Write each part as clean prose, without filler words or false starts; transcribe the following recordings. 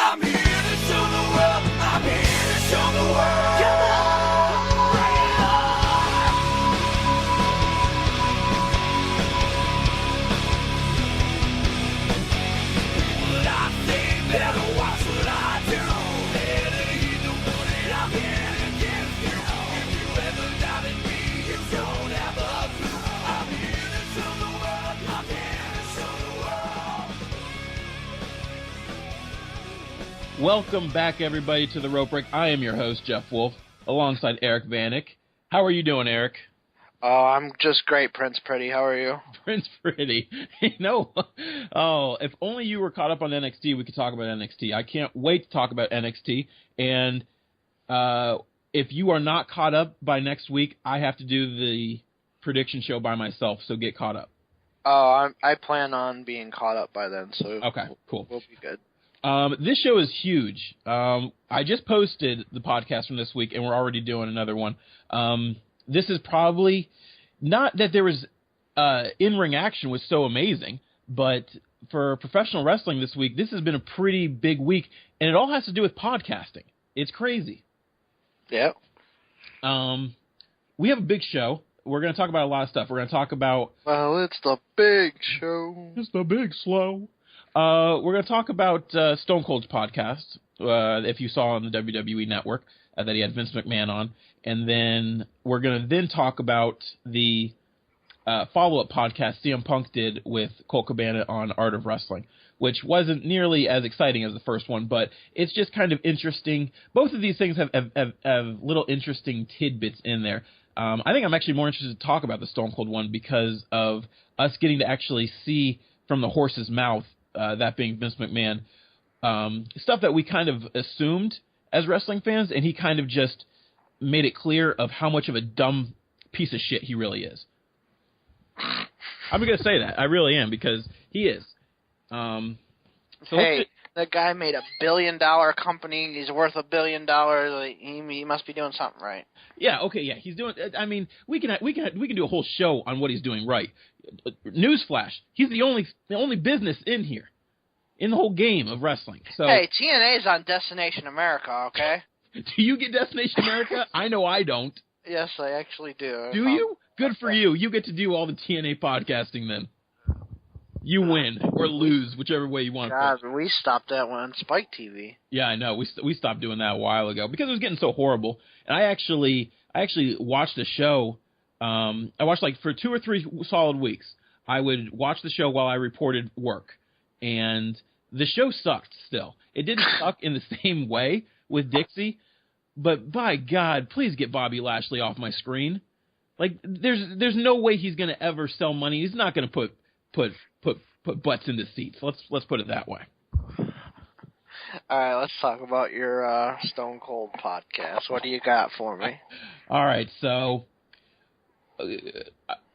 I'm here to show the world. I'm here to show the world. Come on, bring it on. What I say, better watch what I do. Better heed the warning I'm here against you. If you ever doubted me, you don't have a clue. I'm here to show the world. I'm here to show the world. Welcome back, everybody, to the Rope Break. I am your host, Jeff Wolf, alongside Eric Vanek. How are you doing, Eric? Oh, I'm just great, Prince Pretty. How are you? Prince Pretty. If only you were caught up on NXT, we could talk about NXT. I can't wait to talk about NXT. And if you are not caught up by next week, I have to do the prediction show by myself, so get caught up. Oh, I plan on being caught up by then, so Okay, cool. We'll be good. This show is huge. I just posted the podcast from this week, and we're already doing another one. This is probably not that there was in-ring action was so amazing, but for professional wrestling this week, this has been a pretty big week, and it all has to do with podcasting. It's crazy. Yep. We have a big show. We're going to talk about a lot of stuff. We're going to talk about... Well, it's the big show. It's the big slow. We're going to talk about Stone Cold's podcast, if you saw on the WWE Network, that he had Vince McMahon on. And then we're going to then talk about the follow-up podcast CM Punk did with Colt Cabana on Art of Wrestling, which wasn't nearly as exciting as the first one, but it's just kind of interesting. Both of these things have little interesting tidbits in there. I think I'm actually more interested to talk about the Stone Cold one because of us getting to actually see from the horse's mouth, that being Vince McMahon, stuff that we kind of assumed as wrestling fans, and he kind of just made it clear of how much of a dumb piece of shit he really is. I'm going to say that. I really am, because he is. Hey, that guy made $1 billion company. He's worth $1 billion. He must be doing something right. Yeah, okay, yeah. He's doing... I mean, we can do a whole show on what he's doing right. Newsflash, he's the only business in here, in the whole game of wrestling. So, hey, TNA's on Destination America, okay? Do you get Destination America? I know I don't. Yes, I actually do. Do you? Good for you. You get to do all the TNA podcasting then. You win or lose, whichever way you want. God, we stopped that one on Spike TV. Yeah, I know. We stopped doing that a while ago because it was getting so horrible. And I actually watched the show. I watched like for 2 or 3 solid weeks. I would watch the show while I reported work, and the show sucked. Still, it didn't suck in the same way with Dixie, but by God, please get Bobby Lashley off my screen. Like, there's no way he's gonna ever sell money. He's not gonna put butts into seats. Let's put it that way. All right, let's talk about your Stone Cold podcast. What do you got for me? All right, so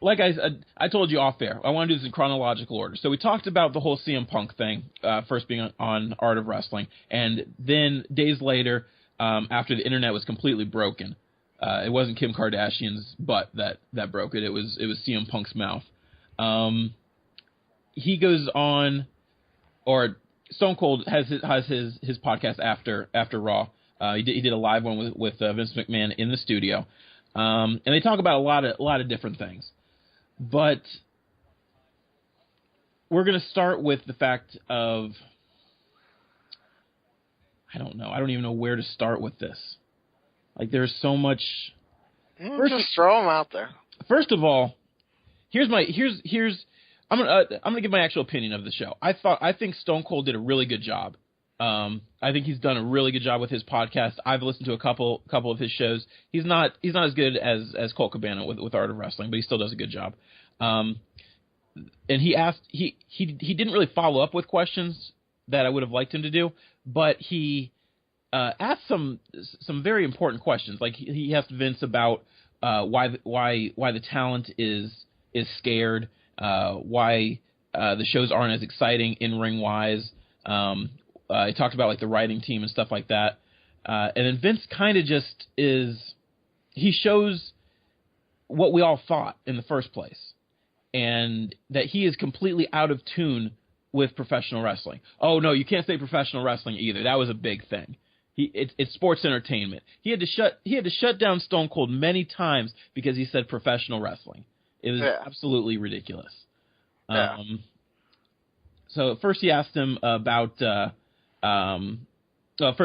like I told you off air, I want to do this in chronological order. So we talked about the whole CM Punk thing, first being on Art of Wrestling, and then days later, after the internet was completely broken, it wasn't Kim Kardashian's butt that broke it. It was CM Punk's mouth. He goes on, or Stone Cold has his podcast after Raw. He did a live one with Vince McMahon in the studio, and they talk about a lot of different things. But we're going to start with the fact of, I don't know. I don't even know where to start with this. Like, there's so much. Just throw them out there. First of all, here's I'm gonna give my actual opinion of the show. I think Stone Cold did a really good job. I think he's done a really good job with his podcast. I've listened to a couple of his shows. He's not as good as Colt Cabana with Art of Wrestling, but he still does a good job. And he didn't really follow up with questions that I would have liked him to do, but he asked some very important questions. Like he asked Vince about why the talent is scared, why the shows aren't as exciting in ring wise. He talked about like the writing team and stuff like that. And then Vince kind of just he shows what we all thought in the first place, and that he is completely out of tune with professional wrestling. Oh no, you can't say professional wrestling either. That was a big thing. It's sports entertainment. He had to shut down Stone Cold many times because he said professional wrestling. It was absolutely ridiculous. Yeah. So first he asked him about first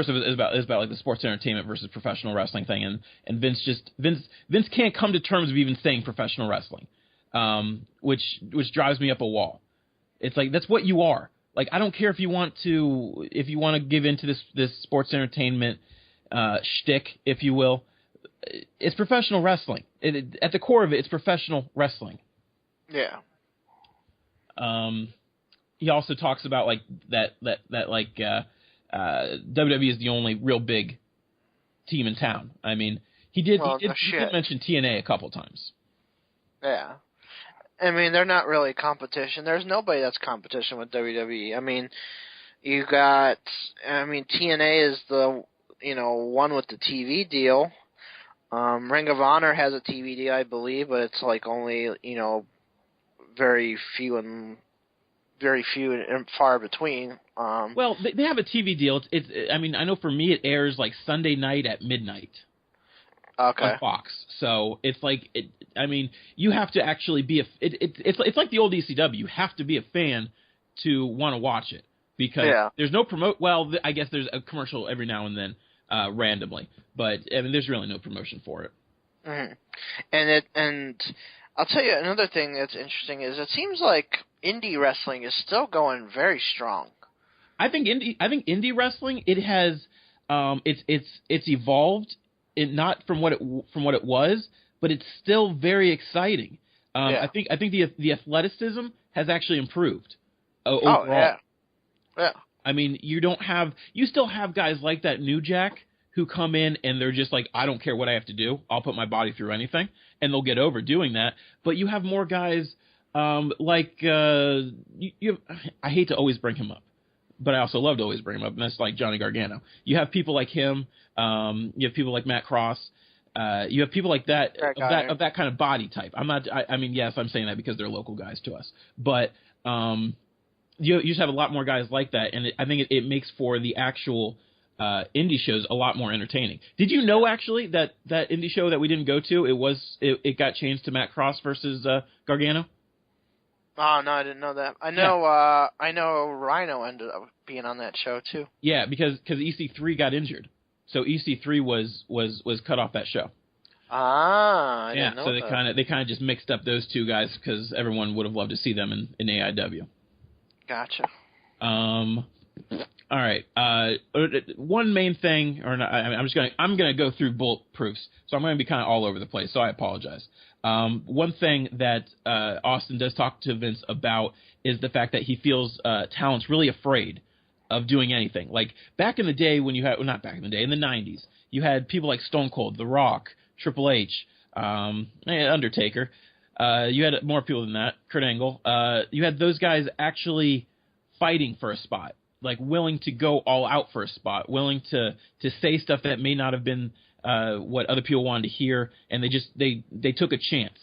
it was about like the sports entertainment versus professional wrestling thing, and Vince can't come to terms of even saying professional wrestling, which drives me up a wall. It's like, that's what you are. Like, I don't care if you want to give into this sports entertainment shtick, if you will. It's professional wrestling. At the core of it, it's professional wrestling. Yeah. He also talks about like that WWE is the only real big team in town. I mean, he did mention TNA a couple times. Yeah. I mean, they're not really competition. There's nobody that's competition with WWE. I mean, TNA is the, one with the TV deal. Ring of Honor has a TV deal, I believe, but it's like only, very few and far between. Well, they have a TV deal. I know for me it airs like Sunday night at midnight. Okay. On Fox. So it's like, you have to actually be it's like the old ECW. You have to be a fan to want to watch it, because there's no I guess there's a commercial every now and then, randomly, but there's really no promotion for it. Mm-hmm. And I'll tell you another thing that's interesting is it seems like indie wrestling is still going very strong. I think indie wrestling, it has it's evolved. Not from what it was, but it's still very exciting. I think the athleticism has actually improved overall. Oh, yeah. You still have guys like that New Jack who come in and they're just like, I don't care what I have to do, I'll put my body through anything, and they'll get over doing that. But you have more guys I hate to always bring him up, but I also love to always bring him up, and that's like Johnny Gargano. You have people like him. You have people like Matt Cross. You have people like that of that kind of body type. Yes, I'm saying that because they're local guys to us, but you just have a lot more guys like that, and I think it makes for the actual indie shows a lot more entertaining. Did you know actually that indie show that we didn't go to, it got changed to Matt Cross versus Gargano? Oh no, I didn't know that. I know Rhino ended up being on that show too. Yeah, because EC3 got injured. So EC3 was cut off that show. I didn't know so that. they kind of just mixed up those two guys because everyone would have loved to see them in AIW. Gotcha. All right. One main thing, I'm gonna go through bullet proofs, so I'm gonna be kind of all over the place. So I apologize. One thing that Austin does talk to Vince about is the fact that he feels talent's really afraid of doing anything. Like back in the day when you had, not back in the day, in the 90s, you had people like Stone Cold, The Rock, Triple H, Undertaker. You had more people than that, Kurt Angle. You had those guys actually fighting for a spot, like willing to go all out for a spot, willing to say stuff that may not have been what other people wanted to hear, and they took a chance.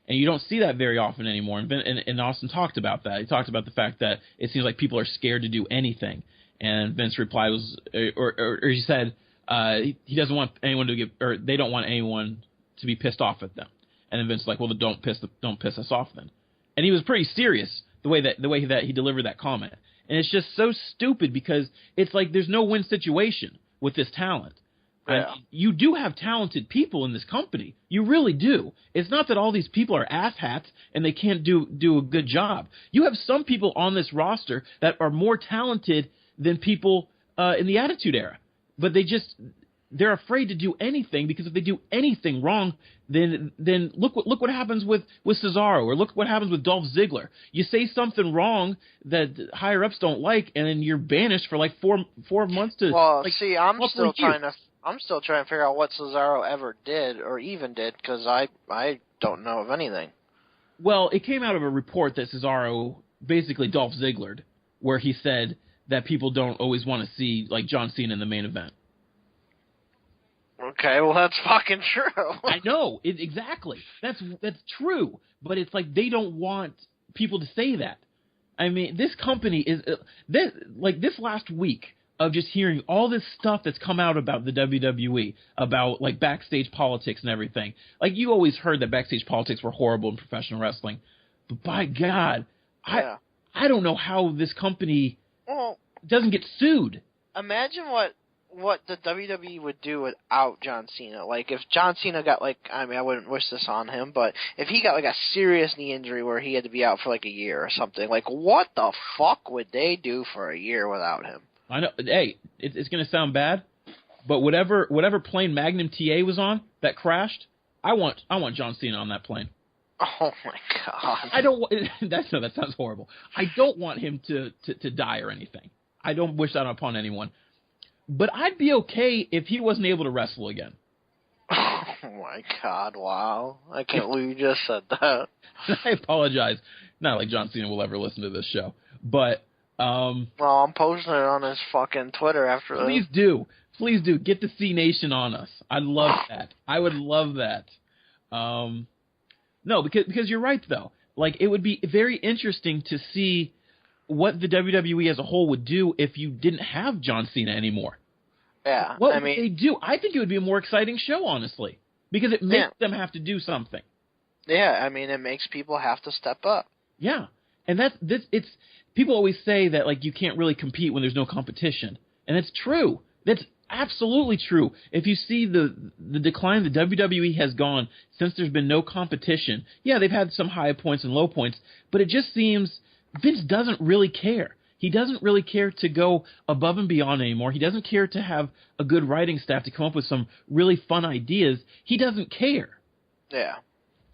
And you don't see that very often anymore. And Austin talked about that. He talked about the fact that it seems like people are scared to do anything. And Vince's reply was, or he said, he doesn't want anyone to get, or they don't want anyone to be pissed off at them. And then Vince's like, well, don't piss us off then. And he was pretty serious the way that he delivered that comment. And it's just so stupid because it's like there's no win situation with this talent. Yeah. You do have talented people in this company. You really do. It's not that all these people are asshats and they can't do a good job. You have some people on this roster that are more talented than people in the Attitude Era. But they're afraid to do anything, because if they do anything wrong, then look what happens with Cesaro, or look what happens with Dolph Ziggler. You say something wrong that higher ups don't like, and then you're banished for like four months to. Well, see, I'm still trying to figure out what Cesaro ever did or even did, because I don't know of anything. Well, it came out of a report that Cesaro basically Dolph Zigglered, where he said that people don't always want to see like John Cena in the main event. Okay, well that's fucking true. I know, exactly. That's true, but it's like they don't want people to say that. I mean, this company is this last week of just hearing all this stuff that's come out about the WWE, about like backstage politics and everything. Like, you always heard that backstage politics were horrible in professional wrestling, but by God, Yeah. I don't know how this company Well, doesn't get sued. imagine what the WWE would do without John Cena. Like, if John Cena got, like, I mean, I wouldn't wish this on him, but if he got, like, a serious knee injury where he had to be out for, like, a year or something, like, what the fuck would they do for a year without him? I know. Hey, it's going to sound bad, but whatever plane Magnum TA was on that crashed, I want John Cena on that plane. Oh, my God. I don't. That sounds horrible. I don't want him to die or anything. I don't wish that upon anyone. But I'd be okay if he wasn't able to wrestle again. Oh, my God, wow. I can't believe you just said that. I apologize. Not like John Cena will ever listen to this show, but Well, I'm posting it on his fucking Twitter after this. Please do get the C Nation on us. I'd love that. I would love that. No, because you're right though. Like, it would be very interesting to see what the WWE as a whole would do if you didn't have John Cena anymore. Yeah, What I would mean, they do? I think it would be a more exciting show, honestly, because it makes them have to do something. yeah, I mean, it makes people have to step up. Yeah, and it's people always say that, like, you can't really compete when there's no competition, and it's true. That's absolutely true. If you see the decline the WWE has gone since there's been no competition, yeah, they've had some high points and low points, but it just seems Vince doesn't really care. He doesn't really care to go above and beyond anymore. He doesn't care to have a good writing staff to come up with some really fun ideas. He doesn't care. Yeah.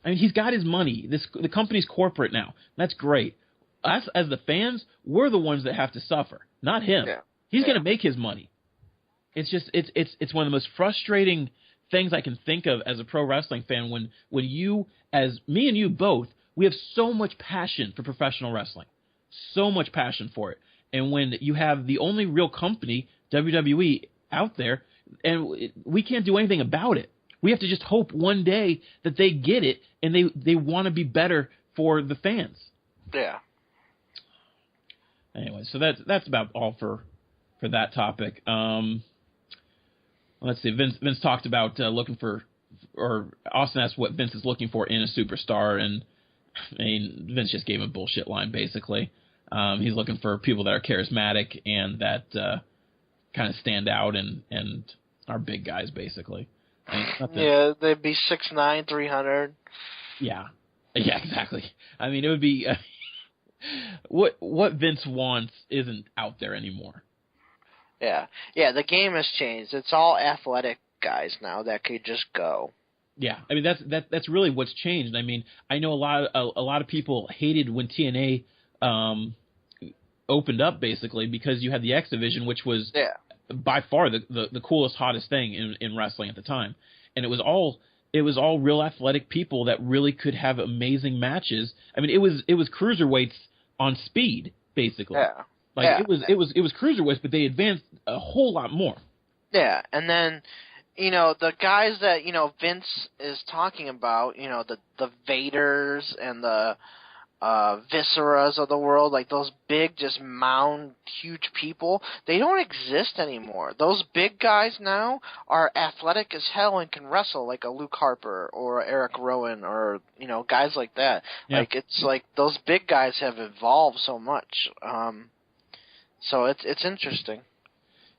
I mean, he's got his money. The company's corporate now. That's great. Us, as the fans, we're the ones that have to suffer, not him. Yeah. He's going to make his money. It's just it's one of the most frustrating things I can think of as a pro wrestling fan when you, as me and you both, we have so much passion for professional wrestling. So much passion for it. And when you have the only real company, WWE, out there, and we can't do anything about it. We have to just hope one day that they get it and they want to be better for the fans. Yeah. Anyway, so that's about all for that topic. Let's see. Vince talked about looking for, or Austin asked what Vince is looking for in a superstar, and I mean, Vince just gave a bullshit line, basically. He's looking for people that are charismatic and that kind of stand out and are big guys, basically. Yeah, they'd be 6'9", 300. Yeah, exactly. I mean, it would be what Vince wants isn't out there anymore. Yeah, the game has changed. It's all athletic guys now that could just go. Yeah, I mean that's really what's changed. I mean, I know a lot of people hated when TNA opened up, basically, because you had the X Division, which was by far the coolest, hottest thing in wrestling at the time, and it was all real athletic people that really could have amazing matches. I mean, it was cruiserweights on speed, basically. Yeah. Like it was cruiserweights, but they advanced a whole lot more. Yeah, and then, you know, the guys that, you know, Vince is talking about, you know, the Vaders and the Visceras of the world, like those big, just mound, huge people, they don't exist anymore. Those big guys now are athletic as hell and can wrestle, like a Luke Harper or Eric Rowan or, you know, guys like that. Yeah. Like, it's like those big guys have evolved so much. So it's interesting.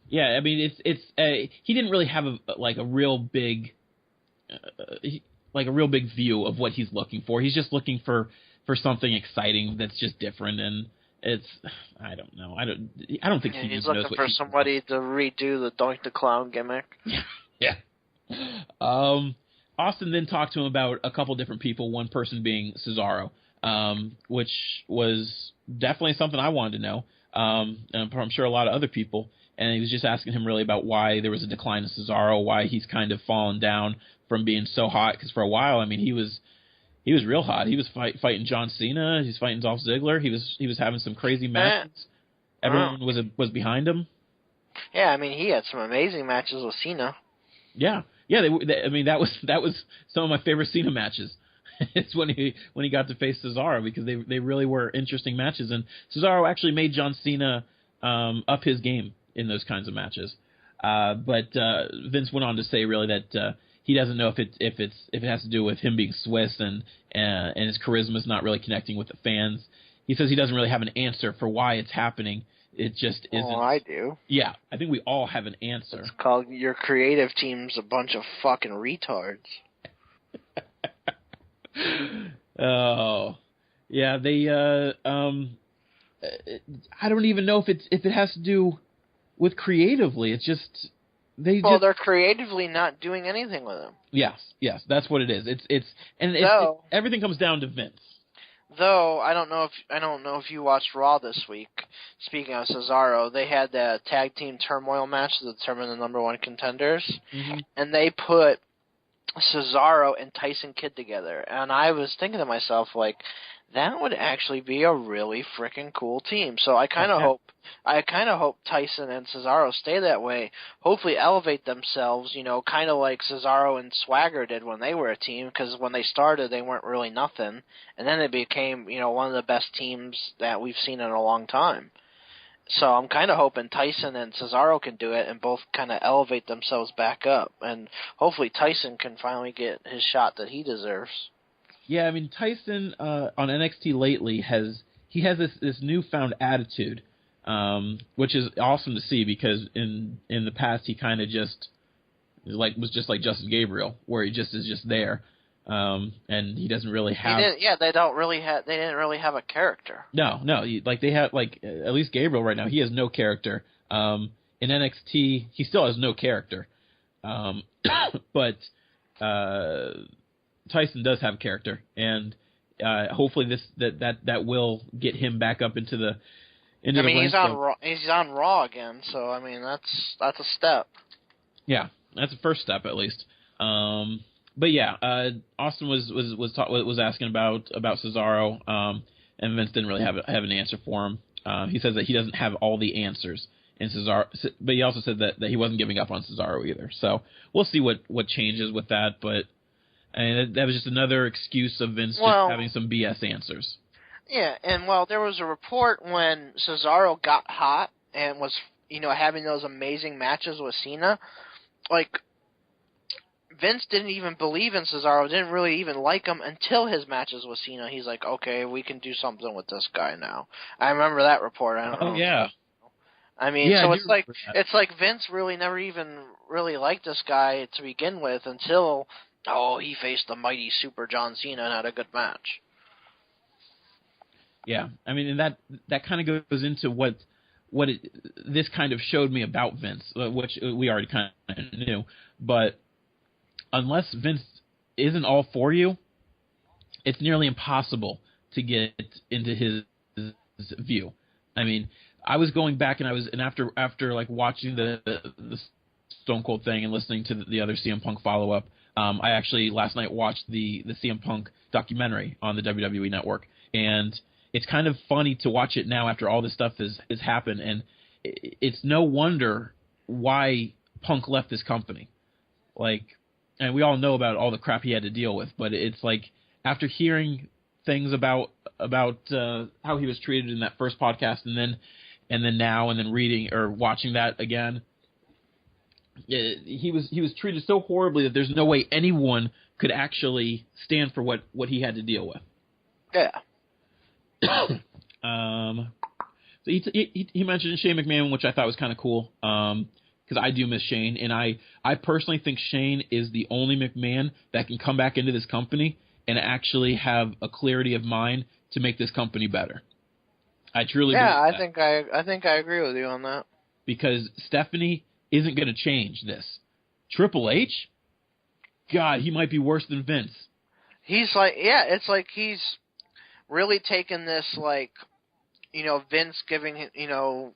Yeah, I mean, he didn't really have a real big view of what he's looking for. He's just looking for something exciting that's just different, and I don't know. I don't think he he's knows looking what for somebody to redo the Doink the Clown gimmick. Yeah. Austin then talked to him about a couple different people. One person being Cesaro, which was definitely something I wanted to know. And I'm sure a lot of other people. And he was just asking him really about why there was a decline in Cesaro, why he's kind of fallen down from being so hot. Because for a while, I mean, he was real hot. He was fighting John Cena. He was fighting Dolph Ziggler. He was having some crazy matches. Everyone was behind him. Yeah, I mean, he had some amazing matches with Cena. Yeah. I mean, that was some of my favorite Cena matches. it's when he got to face Cesaro, because they really were interesting matches, and Cesaro actually made John Cena up his game in those kinds of matches. But Vince went on to say really that he doesn't know if it has to do with him being Swiss and his charisma is not really connecting with the fans. He says he doesn't really have an answer for why it's happening. It just isn't. Oh, I do. Yeah, I think we all have an answer. It's called your creative team's a bunch of fucking retards. Oh, yeah. They. I don't even know if it has to do with creatively. It's just they're creatively not doing anything with him. Yes, that's what it is. Everything comes down to Vince. Though I don't know if you watched Raw this week. Speaking of Cesaro, they had that tag team turmoil match to determine the number one contenders, and they put Cesaro and Tyson Kidd together. And I was thinking to myself, like, that would actually be a really freaking cool team. So I kind of hope Tyson and Cesaro stay that way. Hopefully elevate themselves, kind of like Cesaro and Swagger did when they were a team, because when they started they weren't really nothing, and then they became, one of the best teams that we've seen in a long time. So I'm kind of hoping Tyson and Cesaro can do it and both kind of elevate themselves back up, and hopefully Tyson can finally get his shot that he deserves. Yeah, I mean, Tyson on NXT lately has this newfound attitude, which is awesome to see, because in the past he kind of just was just like Justin Gabriel, where he just is just there, and he doesn't really have. They didn't really have a character. No, they have, like, at least Gabriel right now, he has no character. In NXT he still has no character, but Tyson does have character, and hopefully that will get him back up into the. He's on Raw again, so I mean that's a step. Yeah, that's the first step at least. But yeah, Austin was asking about Cesaro, and Vince didn't really have an answer for him. He says that he doesn't have all the answers in Cesaro, but he also said that he wasn't giving up on Cesaro either. So we'll see what changes with that, but. And that was just another excuse of Vince just having some BS answers. Yeah, and there was a report when Cesaro got hot and was, having those amazing matches with Cena. Like, Vince didn't even believe in Cesaro, didn't really even like him until his matches with Cena. He's like, okay, we can do something with this guy now. I remember that report. I don't know. Oh, yeah. I mean, so it's like Vince really never even really liked this guy to begin with until... he faced the mighty Super John Cena and had a good match. Yeah, I mean, and that kind of goes into what this kind of showed me about Vince, which we already kind of knew. But unless Vince isn't all for you, it's nearly impossible to get into his view. I mean, I was going back and after like watching the Stone Cold thing and listening to the other CM Punk follow up. I actually last night watched the CM Punk documentary on the WWE Network, and it's kind of funny to watch it now after all this stuff has happened, and it's no wonder why Punk left this company. Like, and we all know about all the crap he had to deal with, but it's like after hearing things about how he was treated in that first podcast, and then now, and then reading or watching that again. He was treated so horribly that there's no way anyone could actually stand for what he had to deal with. Yeah. So he mentioned Shane McMahon, which I thought was kind of cool, because I do miss Shane, and I personally think Shane is the only McMahon that can come back into this company and actually have a clarity of mind to make this company better. I truly believe that. I think I agree with you on that. Because Stephanie isn't going to change this. Triple H? God, he might be worse than Vince. He's like, yeah, it's like he's really taken this, like, Vince giving him,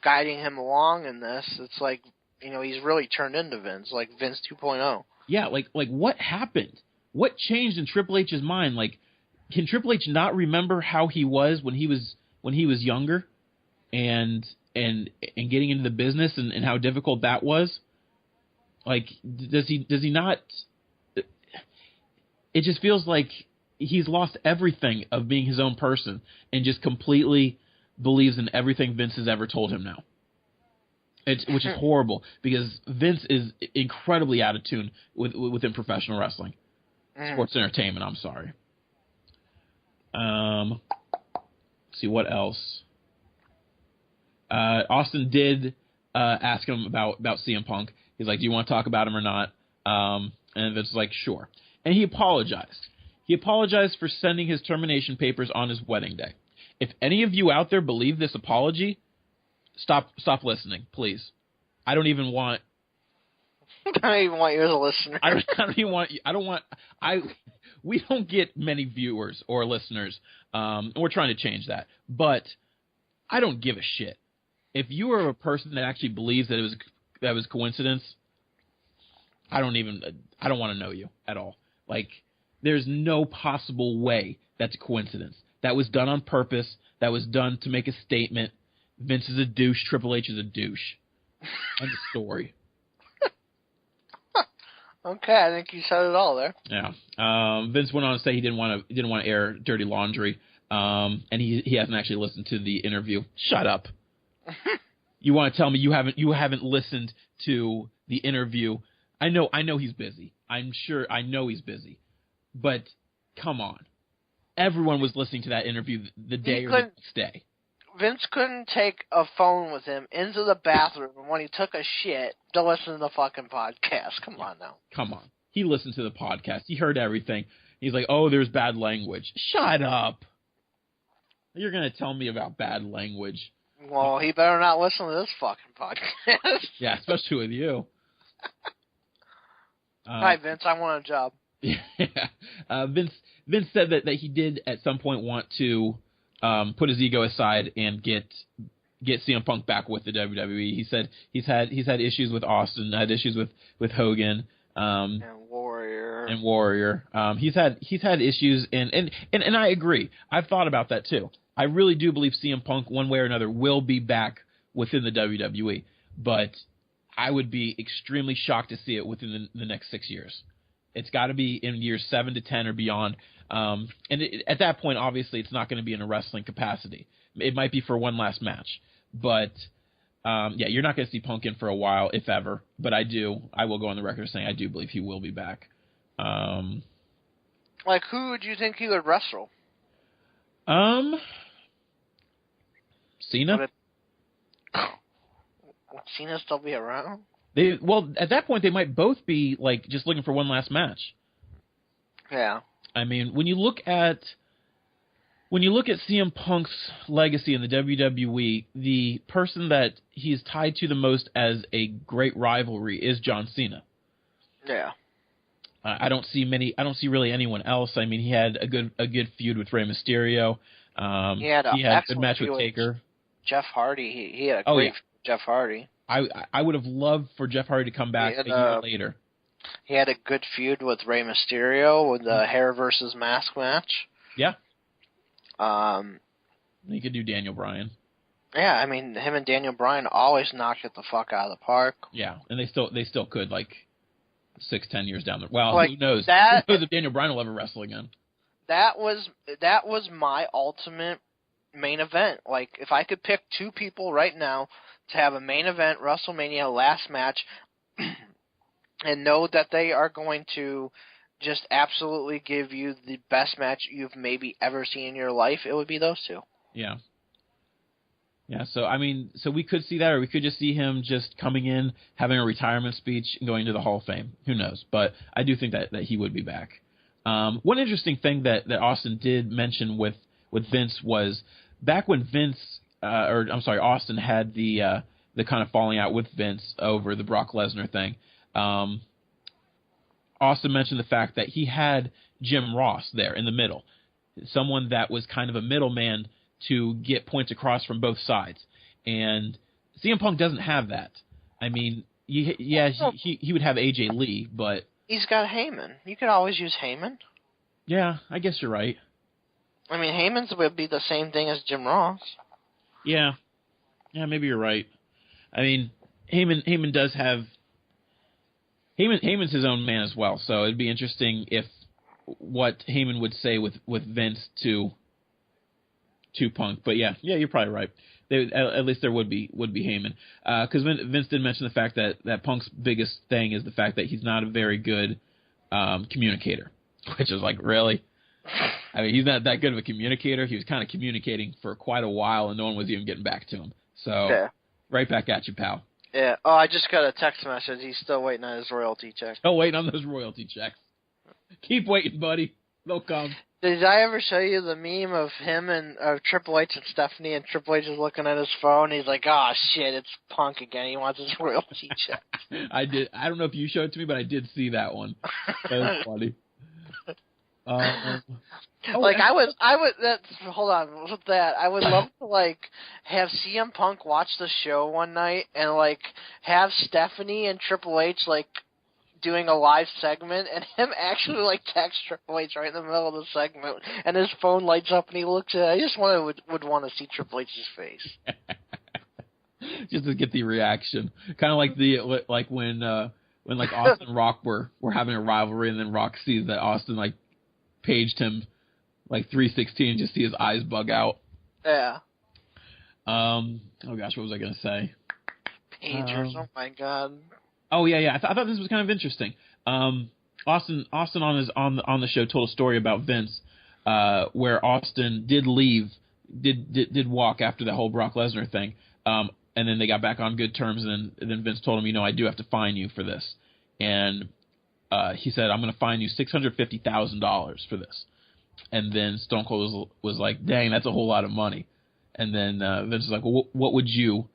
guiding him along in this. It's like, he's really turned into Vince, like Vince 2.0. Yeah, like what happened? What changed in Triple H's mind? Like, can Triple H not remember how he was when he was younger, and getting into the business and how difficult that was? Like, does he not? it just feels like he's lost everything of being his own person and just completely believes in everything Vince has ever told him now. Which is horrible because Vince is incredibly out of tune within professional wrestling. Sports entertainment, I'm sorry. Let's see, what else? Austin did ask him about CM Punk. He's like, do you want to talk about him or not? And Vince was like, sure. And he apologized. He apologized for sending his termination papers on his wedding day. If any of you out there believe this apology, stop listening, please. I don't even want. I don't even want you as a listener. I don't even want. We don't get many viewers or listeners. And we're trying to change that. But I don't give a shit. If you are a person that actually believes that it was coincidence, I don't want to know you at all. Like, there's no possible way that's a coincidence. That was done on purpose. That was done to make a statement. Vince is a douche. Triple H is a douche. End of story. Okay, I think you said it all there. Yeah. Vince went on to say he didn't want to air dirty laundry, and he hasn't actually listened to the interview. Shut up. You want to tell me you haven't listened to the interview? I know he's busy. I know he's busy, but come on. Everyone was listening to that interview the day or the next day. Vince couldn't take a phone with him into the bathroom when he took a shit to listen to the fucking podcast. Come on now. Come on. He listened to the podcast. He heard everything. He's like, oh, there's bad language. Shut up. You're going to tell me about bad language. Well, he better not listen to this fucking podcast. Yeah, especially with you. Hi, Vince. I want a job. Yeah. Vince said that he did at some point want to put his ego aside and get CM Punk back with the WWE. He said he's had issues with Austin, had issues with Hogan, and Warrior. He's had issues, and I agree. I've thought about that too. I really do believe CM Punk, one way or another, will be back within the WWE, but I would be extremely shocked to see it within the next 6 years. It's got to be in years 7 to 10 or beyond. At that point, obviously, it's not going to be in a wrestling capacity. It might be for one last match. But, yeah, you're not going to see Punk in for a while, if ever. But I will go on the record saying I do believe he will be back. Like, who would you think he would wrestle? Cena? Would Cena still be around? At that point, they might both be, like, just looking for one last match. Yeah. I mean, when you look at CM Punk's legacy in the WWE, the person that he's tied to the most as a great rivalry is John Cena. Yeah. I don't see really anyone else. I mean, he had a good feud with Rey Mysterio. He had a good match with Taker. Jeff Hardy. He had a great feud with Jeff Hardy. I would have loved for Jeff Hardy to come back a year later. He had a good feud with Rey Mysterio with the hair versus mask match. Yeah. He could do Daniel Bryan. Yeah, I mean, him and Daniel Bryan always knocked it the fuck out of the park. Yeah, and they still could, like 6-10 years down the road. Well, like, who knows? Who knows if Daniel Bryan will ever wrestle again? That was my ultimate main event. Like, if I could pick two people right now to have a main event WrestleMania last match and know that they are going to just absolutely give you the best match you've maybe ever seen in your life, it would be those two. Yeah. Yeah, so I mean, we could see that, or we could just see him just coming in, having a retirement speech, and going to the Hall of Fame. Who knows? But I do think that he would be back. One interesting thing that Austin did mention with Vince was back when Austin had the kind of falling out with Vince over the Brock Lesnar thing. Austin mentioned the fact that he had Jim Ross there in the middle, someone that was kind of a middleman to get points across from both sides. And CM Punk doesn't have that. I mean, he would have AJ Lee, but... He's got Heyman. You could always use Heyman. Yeah, I guess you're right. I mean, Heyman's would be the same thing as Jim Ross. Yeah. Yeah, maybe you're right. I mean, Heyman does have... Heyman's his own man as well, so it'd be interesting if what Heyman would say with Vince to Punk. But yeah, you're probably right. At least there would be Heyman, because Vince did mention the fact that Punk's biggest thing is the fact that he's not a very good communicator, which is like, really? I mean, he's not that good of a communicator. He was kind of communicating for quite a while, and no one was even getting back to him. So, right back at you, pal. Yeah. Oh, I just got a text message. He's still waiting on his royalty check. Still waiting on those royalty checks. Keep waiting, buddy. They'll come. Did I ever show you the meme of him and Triple H and Stephanie, and Triple H is looking at his phone, and he's like, oh, shit, it's Punk again. He wants his royalty check. I did. I don't know if you showed it to me, but I did see that one. That was funny. Hold on, with that, I would love to, like, have CM Punk watch the show one night and, like, have Stephanie and Triple H, like, doing a live segment, and him actually, like, text Triple H right in the middle of the segment, and his phone lights up and he looks at it. I just would want to see Triple H's face. Just to get the reaction. Kind of like when Austin and Rock were having a rivalry, and then Rock sees that Austin, like, paged him like 316, just see his eyes bug out. Yeah. Oh gosh, what was I gonna say? Pagers, oh my god. Oh yeah. I thought this was kind of interesting. Austin on the show told a story about Vince, where Austin did walk after that whole Brock Lesnar thing, and then they got back on good terms, and then Vince told him, I do have to fine you for this, and he said, I'm going to fine you $650,000 for this. And then Stone Cold was like, dang, that's a whole lot of money. And then Vince was like, well, what would you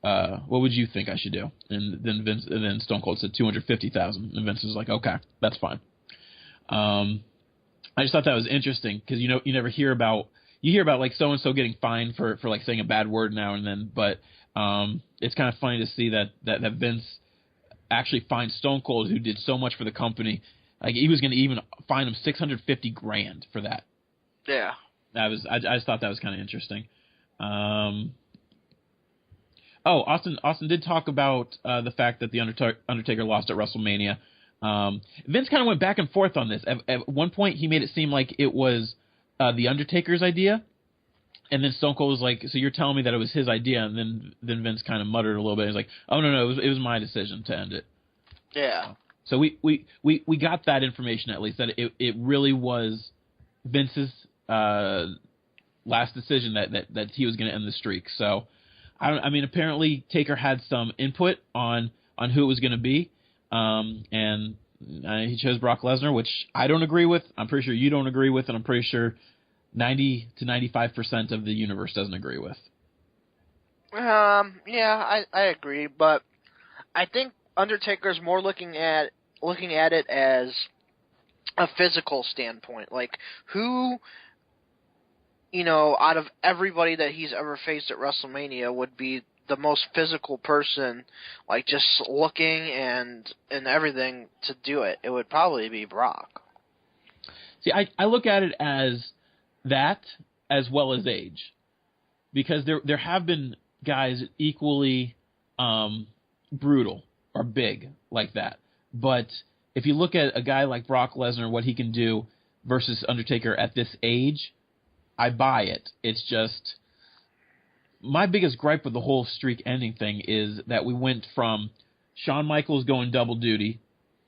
think I should do? And then Stone Cold said $250,000. And Vince was like, okay, that's fine. I just thought that was interesting, because you hear about like so and so getting fined for like saying a bad word now and then, but it's kind of funny to see that Vince actually fined Stone Cold, who did so much for the company. Like, he was going to even fine him $650,000 for that. Yeah. I just thought that was kind of interesting. Austin did talk about the fact that the Undertaker lost at WrestleMania. Vince kind of went back and forth on this. At one point, he made it seem like it was the Undertaker's idea, and then Stone Cold was like, "So you're telling me that it was his idea?" And then Vince kind of muttered a little bit. He's like, "Oh no, it was my decision to end it." Yeah. So we got that information, at least, that it really was Vince's last decision that he was going to end the streak. So I mean, apparently Taker had some input on who it was going to be, and he chose Brock Lesnar, which I don't agree with. I'm pretty sure you don't agree with, and I'm pretty sure 90 to 95% of the universe doesn't agree with. Yeah, I agree, but I think Undertaker's more looking at it as a physical standpoint. Like, who, out of everybody that he's ever faced at WrestleMania would be the most physical person, like, just looking and everything to do it? It would probably be Brock. See, I look at it as that, as well as age, because there have been guys equally brutal or big like that. But if you look at a guy like Brock Lesnar, what he can do versus Undertaker at this age, I buy it. It's just, my biggest gripe with the whole streak ending thing is that we went from Shawn Michaels going double duty,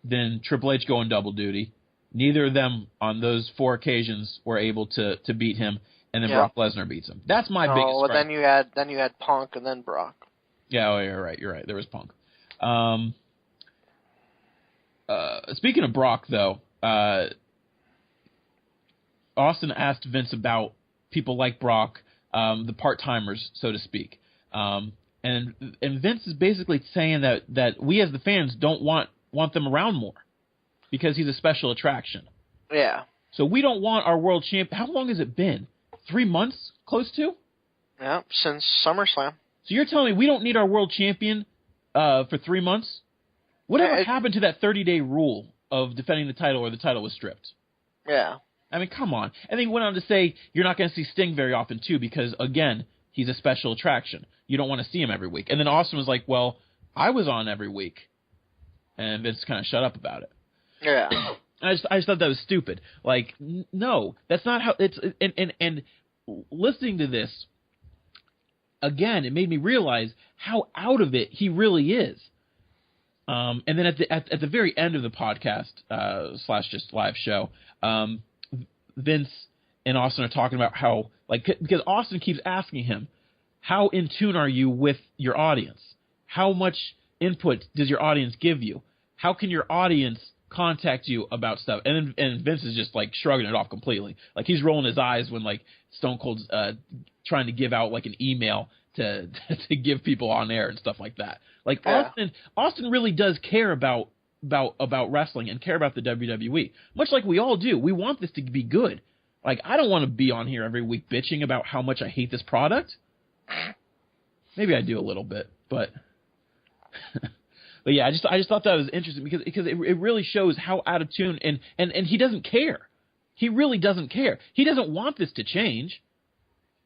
then Triple H going double duty. Neither of them on those 4 occasions were able to beat him, and then Brock Lesnar beats him. That's my biggest gripe. Then you had Punk and then Brock. Yeah, you're right. There was Punk. Speaking of Brock, though, Austin asked Vince about people like Brock, the part-timers, so to speak. And Vince is basically saying that we as the fans don't want them around more because he's a special attraction. Yeah. So we don't want our world champ. How long has it been? 3 months? Close to? Yeah, since SummerSlam. So you're telling me we don't need our world champion for 3 months? Whatever happened to that 30-day rule of defending the title or the title was stripped? Yeah. I mean, come on. And then he went on to say you're not going to see Sting very often, too, because, again, he's a special attraction. You don't want to see him every week. And then Austin was like, well, I was on every week. And Vince kind of shut up about it. Yeah. I just thought that was stupid. Like, no, that's not how it's. And listening to this again, it made me realize how out of it he really is. And then at the very end of the podcast / just live show, Vince and Austin are talking about how, like, because Austin keeps asking him, how in tune are you with your audience? How much input does your audience give you? How can your audience contact you about stuff? And Vince is just like shrugging it off completely. Like, he's rolling his eyes when like Stone Cold's trying to give out like an email to give people on air and stuff like that. Like, yeah. Austin really does care about wrestling and care about the WWE, much like we all do. We want this to be good. Like, I don't want to be on here every week bitching about how much I hate this product. Maybe I do a little bit, but but yeah, I just thought that was interesting because it really shows how out of tune and he doesn't care. He really doesn't care. He doesn't want this to change.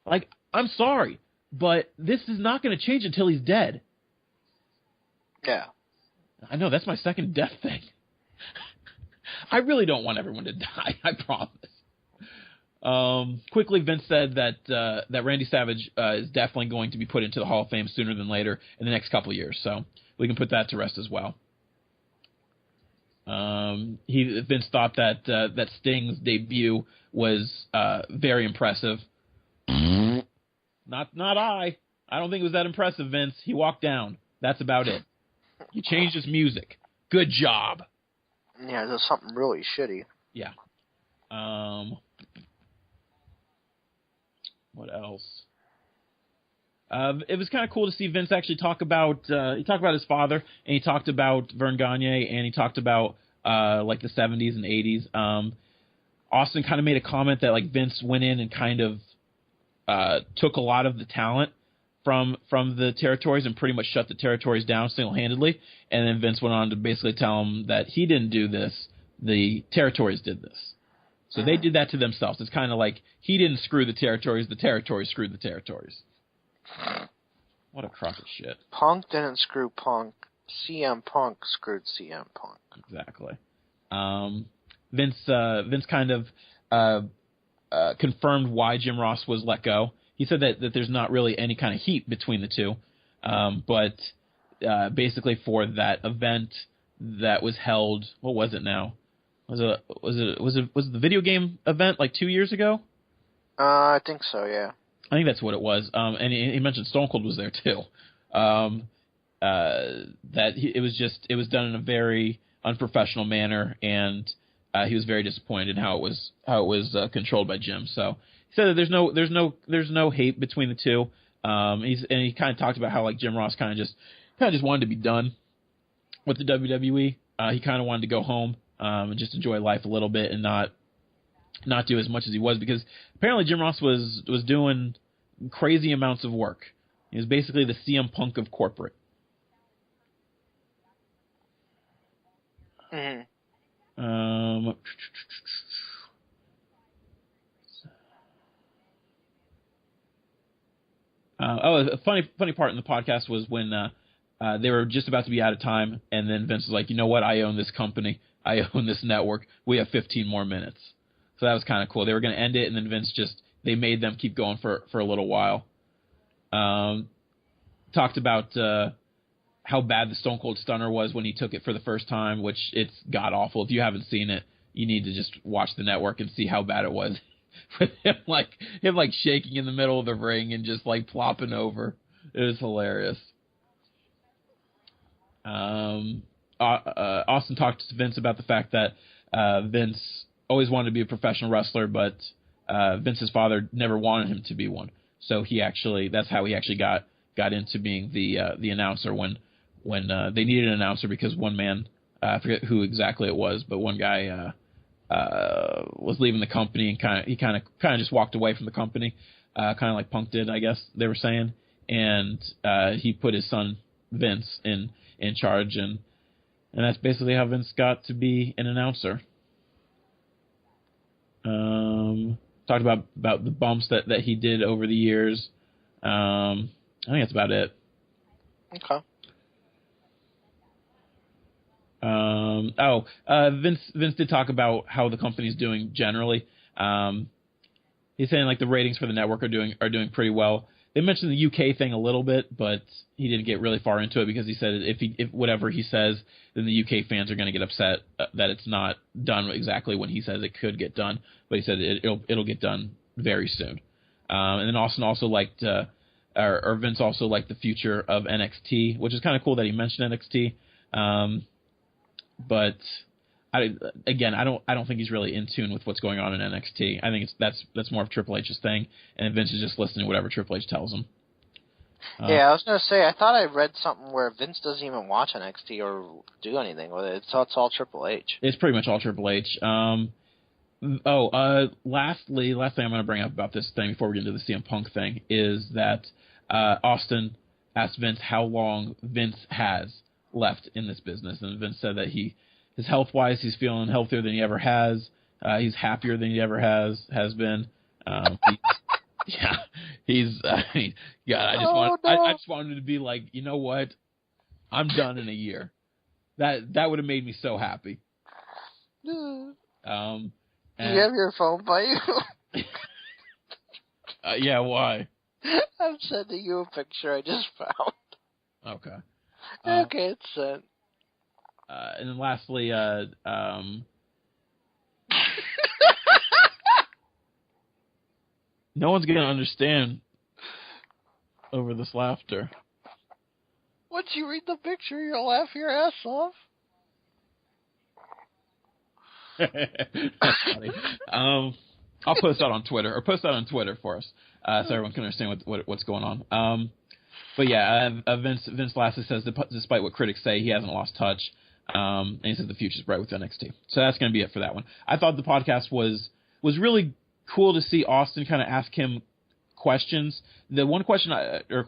Like, I'm sorry, but this is not going to change until he's dead. Yeah. I know, that's my second death thing. I really don't want everyone to die, I promise. Quickly, Vince said that Randy Savage is definitely going to be put into the Hall of Fame sooner than later in the next couple of years, so we can put that to rest as well. Vince thought that Sting's debut was very impressive. Not I. I don't think it was that impressive, Vince. He walked down. That's about it. He changed his music. Good job. Yeah, there's something really shitty. Yeah. What else? It was kind of cool to see Vince actually talk about he talked about his father, and he talked about Verne Gagne, and he talked about like the 70s and 80s. Austin kind of made a comment that like Vince went in and kind of took a lot of the talent from the territories and pretty much shut the territories down single-handedly, and then Vince went on to basically tell him that he didn't do this, the territories did this. So they did that to themselves. It's kind of like he didn't screw the territories screwed the territories. What a crock of shit. Punk didn't screw Punk. CM Punk screwed CM Punk. Exactly. Vince kind of confirmed why Jim Ross was let go. He said that there's not really any kind of heat between the two, but basically for that event that was held, what was it now? Was it the video game event like 2 years ago? I think so, yeah. I think that's what it was. And he mentioned Stone Cold was there too. It was done in a very unprofessional manner, and he was very disappointed in how it was controlled by Jim. So he said that there's no hate between the two. He kind of talked about how like Jim Ross kind of just wanted to be done with the WWE. He kind of wanted to go home and just enjoy life a little bit and not do as much as he was, because apparently Jim Ross was doing crazy amounts of work. He was basically the CM Punk of corporate. Mm-hmm. A funny part in the podcast was when they were just about to be out of time, and then Vince was like, you know what, I own this company. I own this network. We have 15 more minutes. So that was kind of cool. They were going to end it, and then Vince they made them keep going for a little while. Talked about how bad the Stone Cold Stunner was when he took it for the first time, which it's god-awful. If you haven't seen it, you need to just watch the network and see how bad it was. With him shaking in the middle of the ring and just like plopping over. It was hilarious. Austin talked to Vince about the fact that Vince always wanted to be a professional wrestler, but Vince's father never wanted him to be one. So that's how he actually got into being the announcer when they needed an announcer, because one man, I forget who exactly it was, but one guy was leaving the company and he kind of just walked away from the company, kind of like Punk did, I guess they were saying, and he put his son Vince in charge, and that's basically how Vince got to be an announcer. Talked about the bumps that he did over the years. I think that's about it. Okay. Vince did talk about how the company's doing generally. He's saying like the ratings for the network are doing pretty well. They mentioned the UK thing a little bit, but he didn't get really far into it because he said if whatever he says, then the UK fans are going to get upset that it's not done exactly when he says it could get done. But he said it'll get done very soon. And then Austin also liked, or Vince also liked the future of NXT, which is kind of cool that he mentioned NXT. But I don't think he's really in tune with what's going on in NXT. I think that's more of Triple H's thing, and Vince is just listening to whatever Triple H tells him. Yeah, I was gonna say, I thought I read something where Vince doesn't even watch NXT or do anything with it. It's all Triple H. It's pretty much all Triple H. Lastly, last thing I'm going to bring up about this thing before we get into the CM Punk thing is that Austin asked Vince how long Vince has left in this business, and Vince said that his health-wise, he's feeling healthier than he ever has. He's happier than he ever has been. He's. I mean, God, I just wanted him to be like, you know what? I'm done in a year. That would have made me so happy. Do you have your phone by you? Yeah, why? I'm sending you a picture I just found. Okay. Okay, it's sent. And then lastly, no one's going to understand over this laughter. Once you read the picture, you'll laugh your ass off. That's funny. I'll post that on Twitter, for us, so everyone can understand what's going on. But yeah, Vince lastly says despite what critics say, he hasn't lost touch, and he says the future's bright with NXT. So that's going to be it for that one. I thought the podcast was really cool to see Austin kind of ask him questions. The one question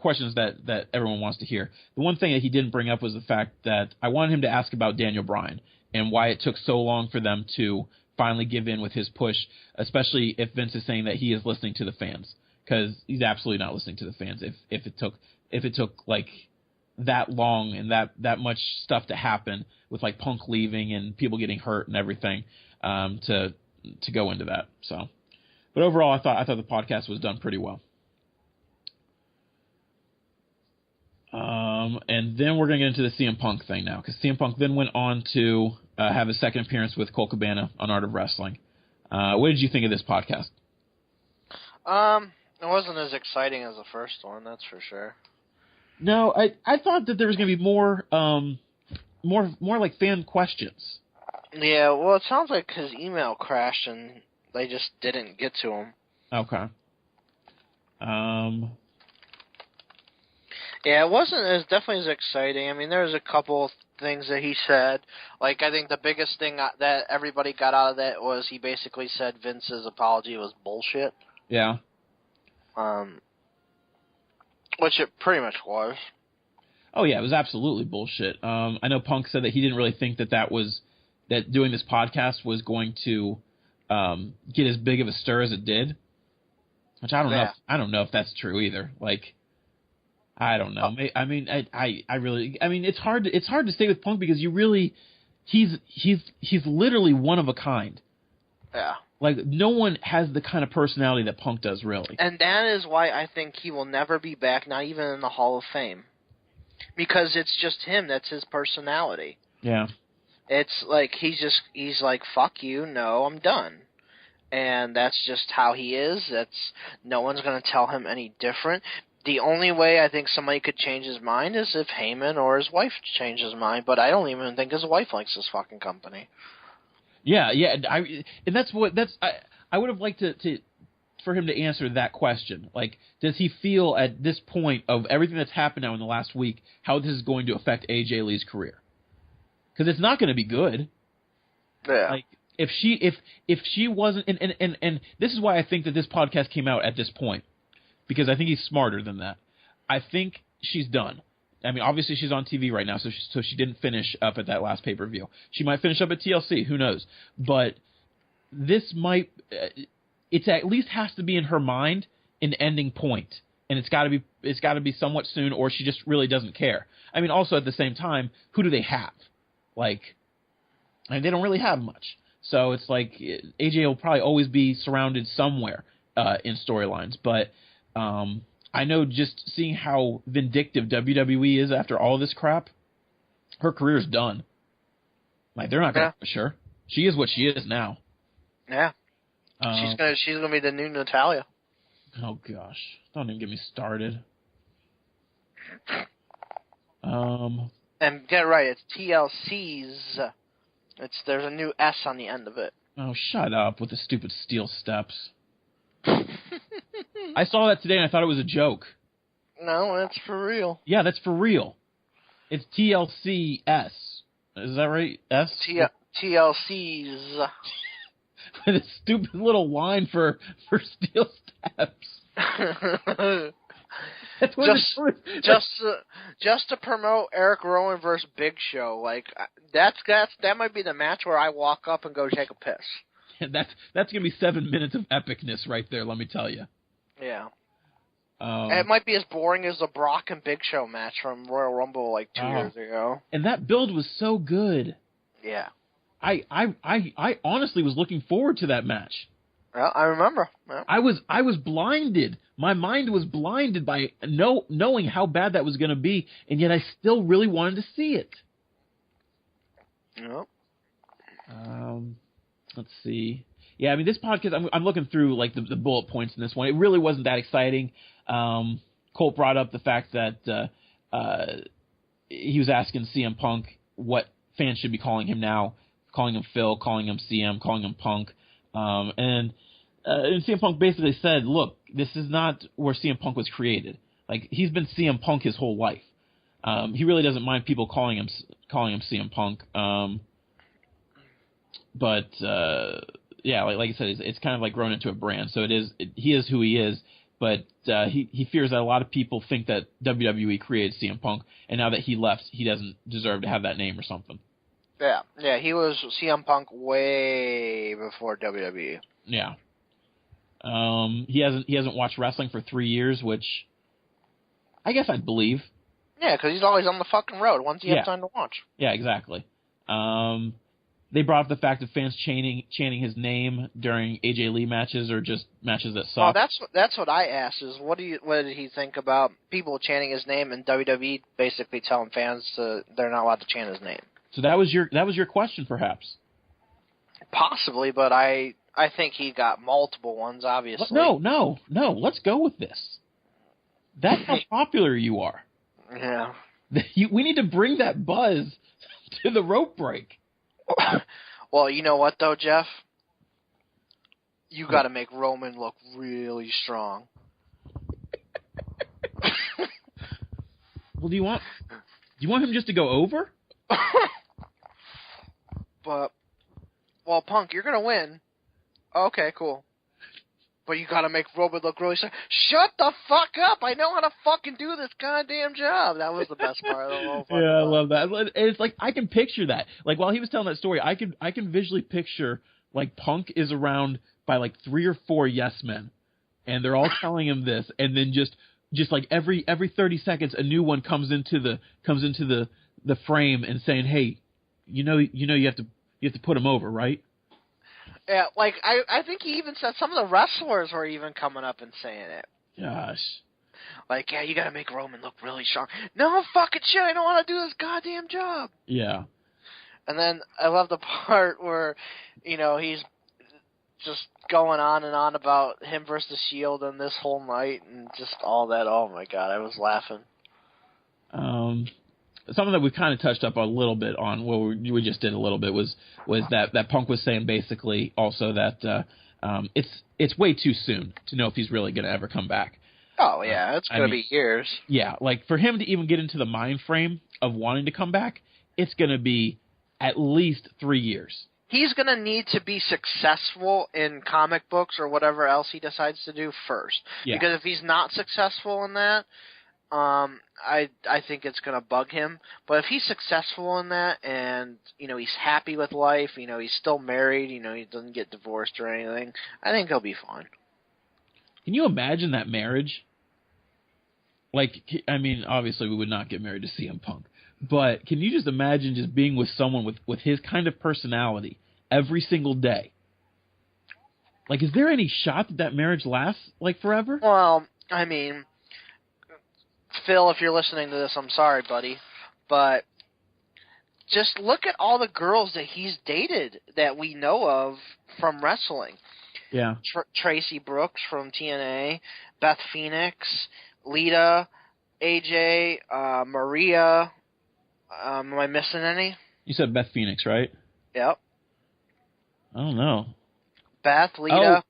questions that everyone wants to hear. The one thing that he didn't bring up was the fact that I wanted him to ask about Daniel Bryan and why it took so long for them to finally give in with his push, especially if Vince is saying that he is listening to the fans, because he's absolutely not listening to the fans. If it took like that long and that much stuff to happen with like Punk leaving and people getting hurt and everything, to go into that. So, but overall, I thought the podcast was done pretty well. And then we're going to get into the CM Punk thing now, because CM Punk then went on to have his second appearance with Colt Cabana on Art of Wrestling. What did you think of this podcast? It wasn't as exciting as the first one, that's for sure. No, I thought that there was going to be more like fan questions. Yeah, well, it sounds like his email crashed and they just didn't get to him. Okay. Yeah, it wasn't as definitely as exciting. I mean, there was a couple things that he said. Like, I think the biggest thing that everybody got out of that was he basically said Vince's apology was bullshit. Yeah. Which it pretty much was. Oh yeah, it was absolutely bullshit. I know Punk said that he didn't really think that doing this podcast was going to get as big of a stir as it did. Which I don't know if that's true either. Like, I don't know. I mean, I really. I mean, it's hard to stay with Punk because he's literally one of a kind. Yeah. Like, no one has the kind of personality that Punk does, really. And that is why I think he will never be back, not even in the Hall of Fame. Because it's just him. That's his personality. Yeah. It's like, he's like, fuck you, no, I'm done. And that's just how he is. No one's going to tell him any different. The only way I think somebody could change his mind is if Heyman or his wife change his mind, but I don't even think his wife likes this fucking company. Yeah, I would have liked for him to answer that question. Like, does he feel at this point of everything that's happened now in the last week, how this is going to affect AJ Lee's career? Because it's not going to be good. Yeah. Like, if she wasn't, and this is why I think that this podcast came out at this point, because I think he's smarter than that. I think she's done. I mean, obviously she's on TV right now, so she didn't finish up at that last pay-per-view. She might finish up at TLC, who knows? But this might, it at least has to be in her mind an ending point, and it's got to be somewhat soon, or she just really doesn't care. I mean, also at the same time, who do they have? Like, and they don't really have much. So it's like AJ will probably always be surrounded somewhere in storylines. But I know just seeing how vindictive WWE is after all this crap, her career's done. Like, they're not going to push her. She is what she is now. Yeah. She's gonna be the new Natalya. Oh gosh, don't even get me started. And get it right, it's TLC's. There's a new S on the end of it. Oh, shut up with the stupid steel steps. I saw that today and I thought it was a joke. No, that's for real. Yeah, that's for real. It's TLCS. Is that right? S? TLC's. With a stupid little line for steel steps. That's what just to promote Eric Rowan versus Big Show. Like that might be the match where I walk up and go take a piss. That's gonna be 7 minutes of epicness right there. Let me tell you. Yeah. And it might be as boring as the Brock and Big Show match from Royal Rumble like 2 years ago. And that build was so good. Yeah. I honestly was looking forward to that match. Well, I remember. Yeah. I was blinded. My mind was blinded by knowing how bad that was going to be, and yet I still really wanted to see it. Yep. Let's see. Yeah, I mean, this podcast, I'm looking through like the bullet points in this one. It really wasn't that exciting. Colt brought up the fact that he was asking CM Punk what fans should be calling him now, calling him Phil, calling him CM, calling him Punk. And CM Punk basically said, look, this is not where CM Punk was created. Like, he's been CM Punk his whole life. He really doesn't mind people calling him CM Punk. But yeah, like I said, it's kind of like grown into a brand. So he is who he is. But he fears that a lot of people think that WWE created CM Punk, and now that he left, he doesn't deserve to have that name or something. Yeah, he was CM Punk way before WWE. Yeah. He hasn't watched wrestling for 3 years, which I guess I'd believe. Yeah, because he's always on the fucking road. When's he have time to watch? Yeah, exactly. They brought up the fact of fans chanting his name during AJ Lee matches or just matches that suck. Oh, that's what I asked. Is what did he think about people chanting his name and WWE basically telling fans they're not allowed to chant his name? So that was your question, perhaps. Possibly, but I think he got multiple ones. Obviously. No. Let's go with this. That's how popular you are. Yeah. We need to bring that buzz to the rope break. Well, you know what though, Jeff? You got to make Roman look really strong. Well, do you want him just to go over? But, well, Punk, you're gonna win. Okay, cool. But you gotta make Roman look really strong. Shut the fuck up! I know how to fucking do this goddamn job. That was the best part of the whole fucking I love that. It's like I can picture that. Like while he was telling that story, I can visually picture like Punk is around by like 3 or 4 yes men, and they're all telling him this, and then just like every 30 seconds a new one comes into the frame and saying, hey, you know you have to put him over, right? Yeah, like, I think he even said some of the wrestlers were even coming up and saying it. Gosh. Like, yeah, you gotta make Roman look really strong. No fucking shit, I don't want to do this goddamn job. Yeah. And then I love the part where, he's just going on and on about him versus the Shield and this whole night and just all that. Oh my god, I was laughing. Something that we kind of touched up a little bit on, well, we just did a little bit, was that Punk was saying basically also that it's way too soon to know if he's really going to ever come back. Oh, yeah, it's going to be years. Yeah, like for him to even get into the mind frame of wanting to come back, it's going to be at least 3 years. He's going to need to be successful in comic books or whatever else he decides to do first. Yeah. Because if he's not successful in that, I think it's going to bug him. But if he's successful in that and, he's happy with life, he's still married, he doesn't get divorced or anything, I think he'll be fine. Can you imagine that marriage? Like, I mean, obviously we would not get married to CM Punk. But can you just imagine just being with someone with his kind of personality every single day? Like, is there any shot that marriage lasts, like, forever? Well, I mean, Phil, if you're listening to this, I'm sorry, buddy, but just look at all the girls that he's dated that we know of from wrestling. Yeah. Tracy Brooks from TNA, Beth Phoenix, Lita, AJ, Maria. Am I missing any? You said Beth Phoenix, right? Yep. I don't know. Beth, Lita.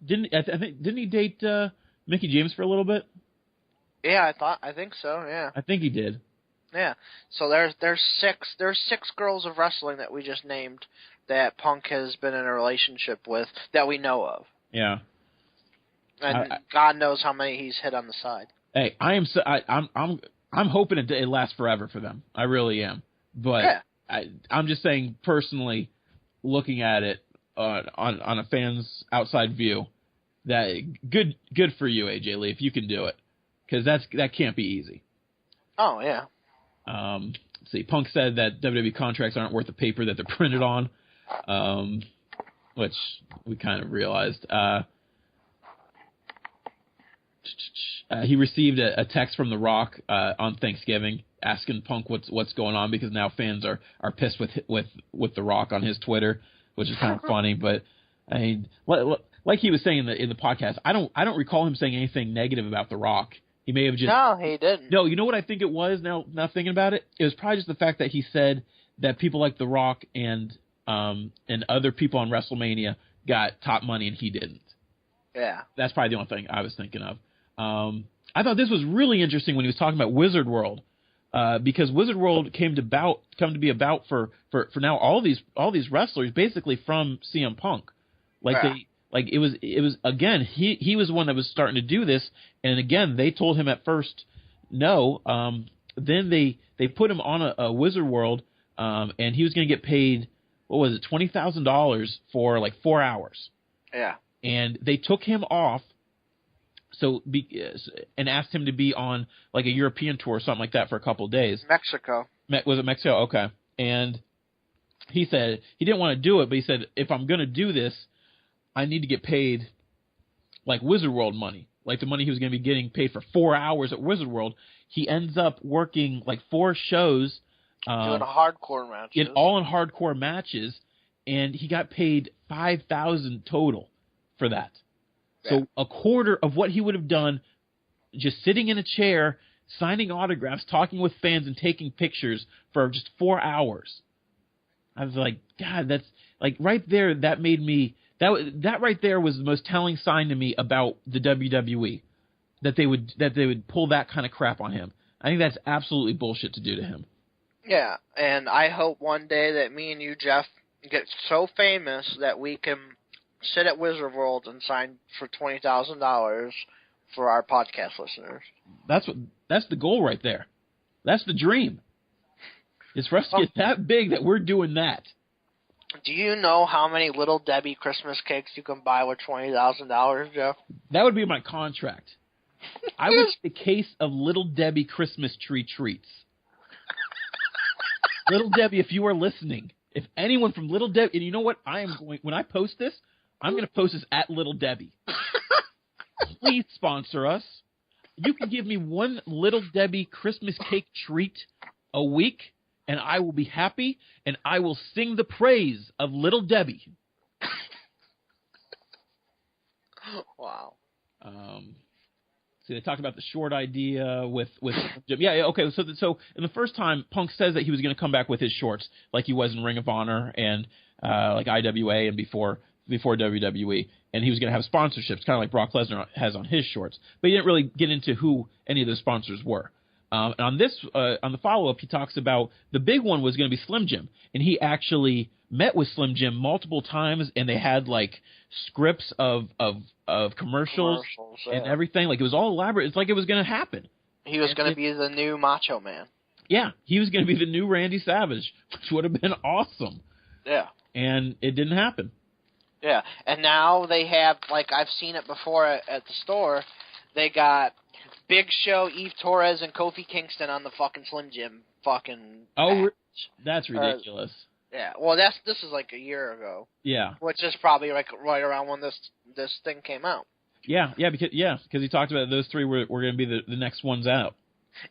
Didn't he date Mickie James for a little bit? Yeah, I think so. Yeah. I think he did. Yeah. So there's six girls of wrestling that we just named that Punk has been in a relationship with that we know of. Yeah. And God knows how many he's hit on the side. Hey, I'm hoping it lasts forever for them. I really am. But yeah. I'm just saying personally, looking at it on a fan's outside view, that good for you, AJ Lee, if you can do it, because that can't be easy. Oh yeah. Let's see, Punk said that WWE contracts aren't worth the paper that they're printed on, which we kind of realized. He received a text from The Rock on Thanksgiving asking Punk what's going on, because now fans are pissed with The Rock on his Twitter, which is kind of funny. But I mean, like he was saying in the podcast, I don't recall him saying anything negative about The Rock. He may have just... No, he didn't. No, you know what I think it was, now thinking about it? It was probably just the fact that he said that people like The Rock and other people on WrestleMania got top money and he didn't. Yeah. That's probably the only thing I was thinking of. I thought this was really interesting when he was talking about Wizard World, because Wizard World come to be about for now all these wrestlers basically from CM Punk. It was again, he was the one that was starting to do this, and again they told him at first no. Then they put him on a Wizard World, and he was going to get paid, what was it, $20,000 for like 4 hours. Yeah. And they took him off, and asked him to be on like a European tour or something like that for a couple of days. Mexico. Was it Mexico? Okay. And he said he didn't want to do it, but he said, if I'm going to do this, I need to get paid like Wizard World money, like the money he was going to be getting paid for 4 hours at Wizard World. He ends up working like 4 shows. Doing hardcore matches. All in hardcore matches, and he got paid $5,000 total for that. Yeah. So a quarter of what he would have done just sitting in a chair, signing autographs, talking with fans, and taking pictures for just 4 hours. I was like, God, that's like right there. That made me that right there was the most telling sign to me about the WWE, that they would pull that kind of crap on him. I think that's absolutely bullshit to do to him. Yeah, and I hope one day that me and you, Jeff, get so famous that we can sit at Wizard World and sign for $20,000 for our podcast listeners. That's the goal right there. That's the dream. It's for us to get that big that we're doing that. Do you know how many Little Debbie Christmas cakes you can buy with $20,000, Jeff? That would be my contract. I would get a case of Little Debbie Christmas tree treats. Little Debbie, if you are listening, if anyone from Little Debbie, and you know what, when I post this, I'm going to post this at Little Debbie. Please sponsor us. You can give me one Little Debbie Christmas cake treat a week, and I will be happy, and I will sing the praise of Little Debbie. Wow. See, they talked about the short idea with Jim. Yeah, okay. So in the first time, Punk says that he was going to come back with his shorts, like he was in Ring of Honor and like IWA and before WWE, and he was going to have sponsorships, kind of like Brock Lesnar has on his shorts. But he didn't really get into who any of those sponsors were. And on the follow-up, he talks about the big one was going to be Slim Jim, and he actually met with Slim Jim multiple times, and they had like scripts of commercials and everything. Like it was all elaborate. It's like it was going to happen. He was going to be the new Macho Man. Yeah, he was going to be the new Randy Savage, which would have been awesome. Yeah. And it didn't happen. Yeah, and now they have, like I've seen it before at the store, they got Big Show, Eve Torres, and Kofi Kingston on the fucking Slim Jim fucking Oh, match. that's ridiculous. Yeah, well, this is like a year ago, Yeah. which is probably like right around when this thing came out. Yeah, because he talked about those three were going to be the next ones out.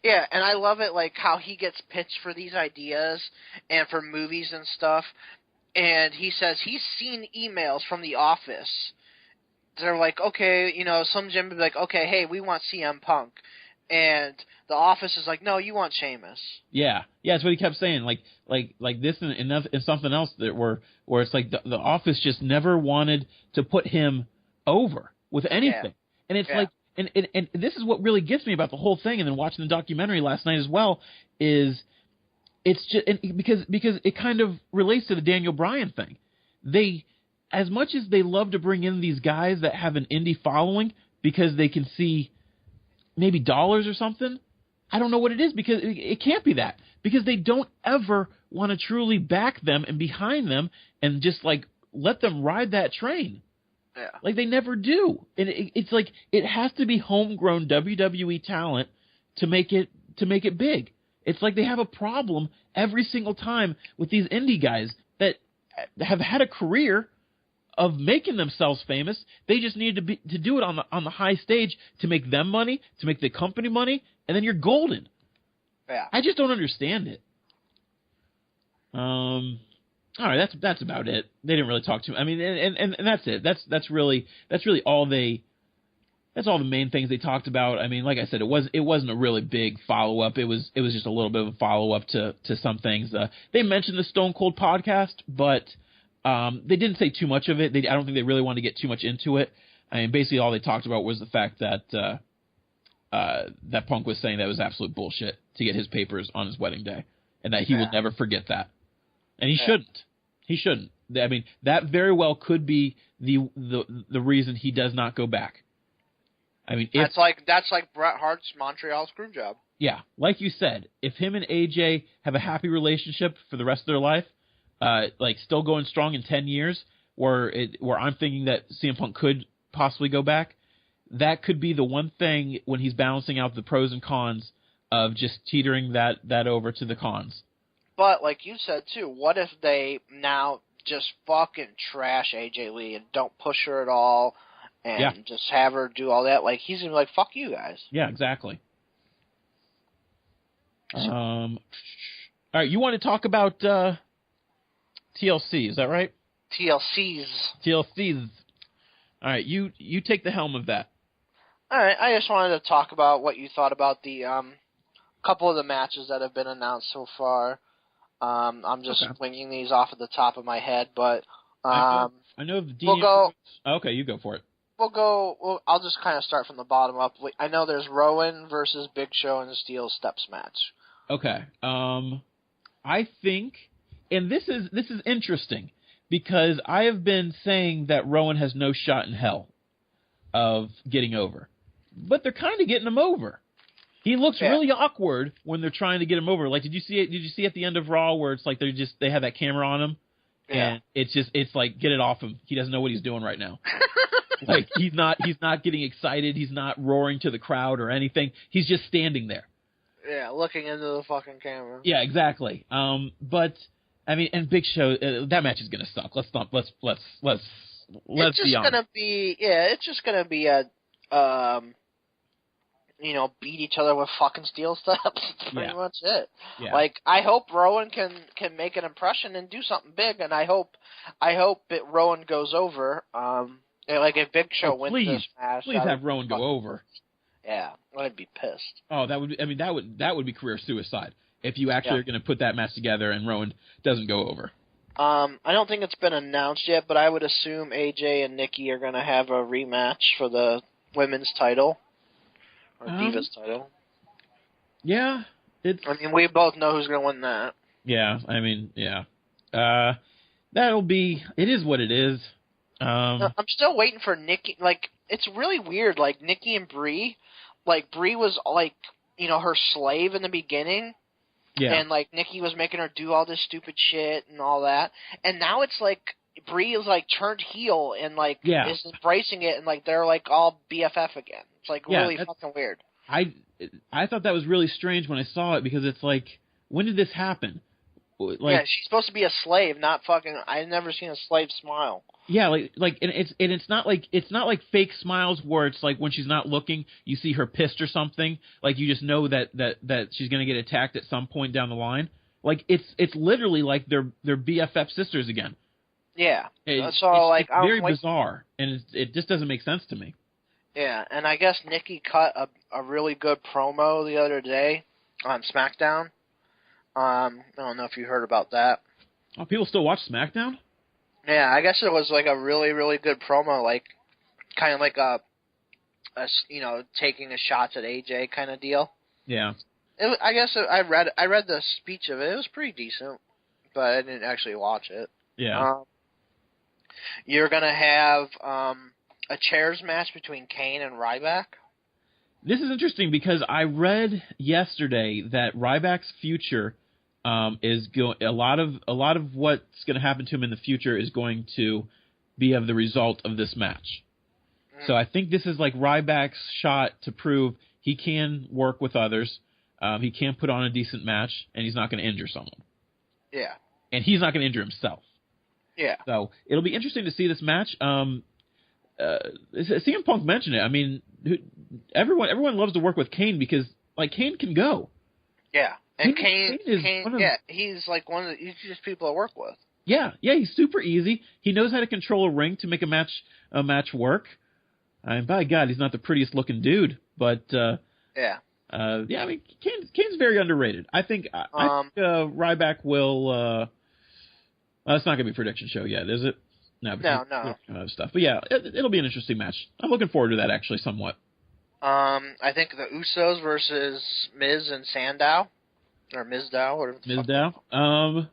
Yeah, and I love it, like, how he gets pitched for these ideas and for movies and stuff, and he says he's seen emails from The Office. They're like, okay, you know, some gym would be like, okay, hey, we want CM Punk. And The Office is like, no, you want Sheamus. Yeah, that's what he kept saying. Like this and something else that where it's like the Office just never wanted to put him over with anything. Yeah. And it's Yeah. like, and this is what really gets me about the whole thing. And then watching the documentary last night as well is it's just because it kind of relates to the Daniel Bryan thing. They, as much as they love to bring in these guys that have an indie following because they can see maybe dollars or something, I don't know what it is, because it can't be that, because they don't ever want to truly back them and behind them and just like let them ride that train. Yeah. Like they never do. And it's like it has to be homegrown WWE talent to make it big. It's like they have a problem every single time with these indie guys that have had a career of making themselves famous. They just needed to do it on the high stage to make them money, to make the company money, and then you're golden. Yeah. I just don't understand it. All right, that's about it. They didn't really talk to me. I mean, and that's it. That's really all that's all the main things they talked about. I mean, like I said, it wasn't a really big follow up. It was just a little bit of a follow up to some things. They mentioned the Stone Cold podcast, but they didn't say too much of it. I don't think they really wanted to get too much into it. I mean, basically all they talked about was the fact that that Punk was saying that it was absolute bullshit to get his papers on his wedding day, and that he will never forget that. And he shouldn't. He shouldn't. I mean, that very well could be the reason he does not go back. I mean, that's like Bret Hart's Montreal Screwjob. Yeah, like you said, if him and AJ have a happy relationship for the rest of their life, like still going strong in 10 years, where I'm thinking that CM Punk could possibly go back, that could be the one thing when he's balancing out the pros and cons of just teetering that over to the cons. But like you said too, what if they now just fucking trash AJ Lee and don't push her at all, and just have her do all that? Like he's gonna be like, "Fuck you guys." Yeah, exactly. All right, you want to talk about TLC? Is that right? TLCs. TLCs. All right, you take the helm of that. All right, I just wanted to talk about what you thought about the couple of the matches that have been announced so far. I'm just winging these off at the top of my head, but I know the we'll go. Okay, you go for it. I'll just kind of start from the bottom up. I know there's Rowan versus Big Show in the Steel Steps match. Okay. I think, and this is interesting because I have been saying that Rowan has no shot in hell of getting over, but they're kind of getting him over. He looks really awkward when they're trying to get him over. Like, did you see it? Did you see at the end of Raw where it's like they have that camera on him, and it's like, get it off him. He doesn't know what he's doing right now. Like he's not getting excited. He's not roaring to the crowd or anything. He's just standing there. Yeah, looking into the fucking camera. Yeah, exactly. But I mean, and Big Show, that match is gonna suck. Let's be honest. It's just gonna be a beat each other with fucking steel steps. That's pretty much it. Yeah. Like, I hope Rowan can make an impression and do something big, and I hope Rowan goes over. Like if Big Show wins this match, please have Rowan go over. Yeah, I'd be pissed. Oh, that would be career suicide if you actually are going to put that match together and Rowan doesn't go over. I don't think it's been announced yet, but I would assume AJ and Nikki are going to have a rematch for the women's title. Or Divas title. Yeah. I mean, we both know who's going to win that. Yeah, I mean, yeah. It is what it is. I'm still waiting for Nikki. Like, it's really weird. Like, Nikki and Brie, like, Brie was, like, her slave in the beginning. Yeah. And, like, Nikki was making her do all this stupid shit and all that. And now it's, like, Brie is, like, turned heel and, like, is embracing it, and, like, they're, like, all BFF again. It's, like, really fucking weird. I thought that was really strange when I saw it, because it's like, when did this happen? Like, yeah, she's supposed to be a slave, not fucking. I've never seen a slave smile. yeah, and it's not like fake smiles where it's like when she's not looking, you see her pissed or something. Like you just know that she's gonna get attacked at some point down the line. Like it's literally like they're BFF sisters again. Yeah. It's very bizarre, and it just doesn't make sense to me. Yeah, and I guess Nikki cut a really good promo the other day on SmackDown. I don't know if you heard about that. Oh, people still watch SmackDown? Yeah, I guess it was like a really, really good promo, like kind of like a taking a shots at AJ kind of deal. Yeah. I read the speech of it. It was pretty decent, but I didn't actually watch it. Yeah. You're gonna have a chairs match between Kane and Ryback. This is interesting because I read yesterday that Ryback's future is going. A lot of what's going to happen to him in the future is going to be of the result of this match. So I think this is like Ryback's shot to prove he can work with others, he can put on a decent match, and he's not going to injure someone. Yeah. And he's not going to injure himself. Yeah. So it'll be interesting to see this match. CM Punk mentioned it. I mean, everyone loves to work with Kane because like Kane can go. Yeah. And Kane he's like one of the easiest people to work with. Yeah, he's super easy. He knows how to control a ring to make a match work. I mean, by God, he's not the prettiest looking dude, but yeah. I mean, Kane's very underrated. I think Ryback will. It's not gonna be a prediction show yet, is it? No. Stuff, but yeah, it'll be an interesting match. I'm looking forward to that actually, somewhat. I think the Usos versus Miz and Sandow, or Mizdow, whatever. Mizdow.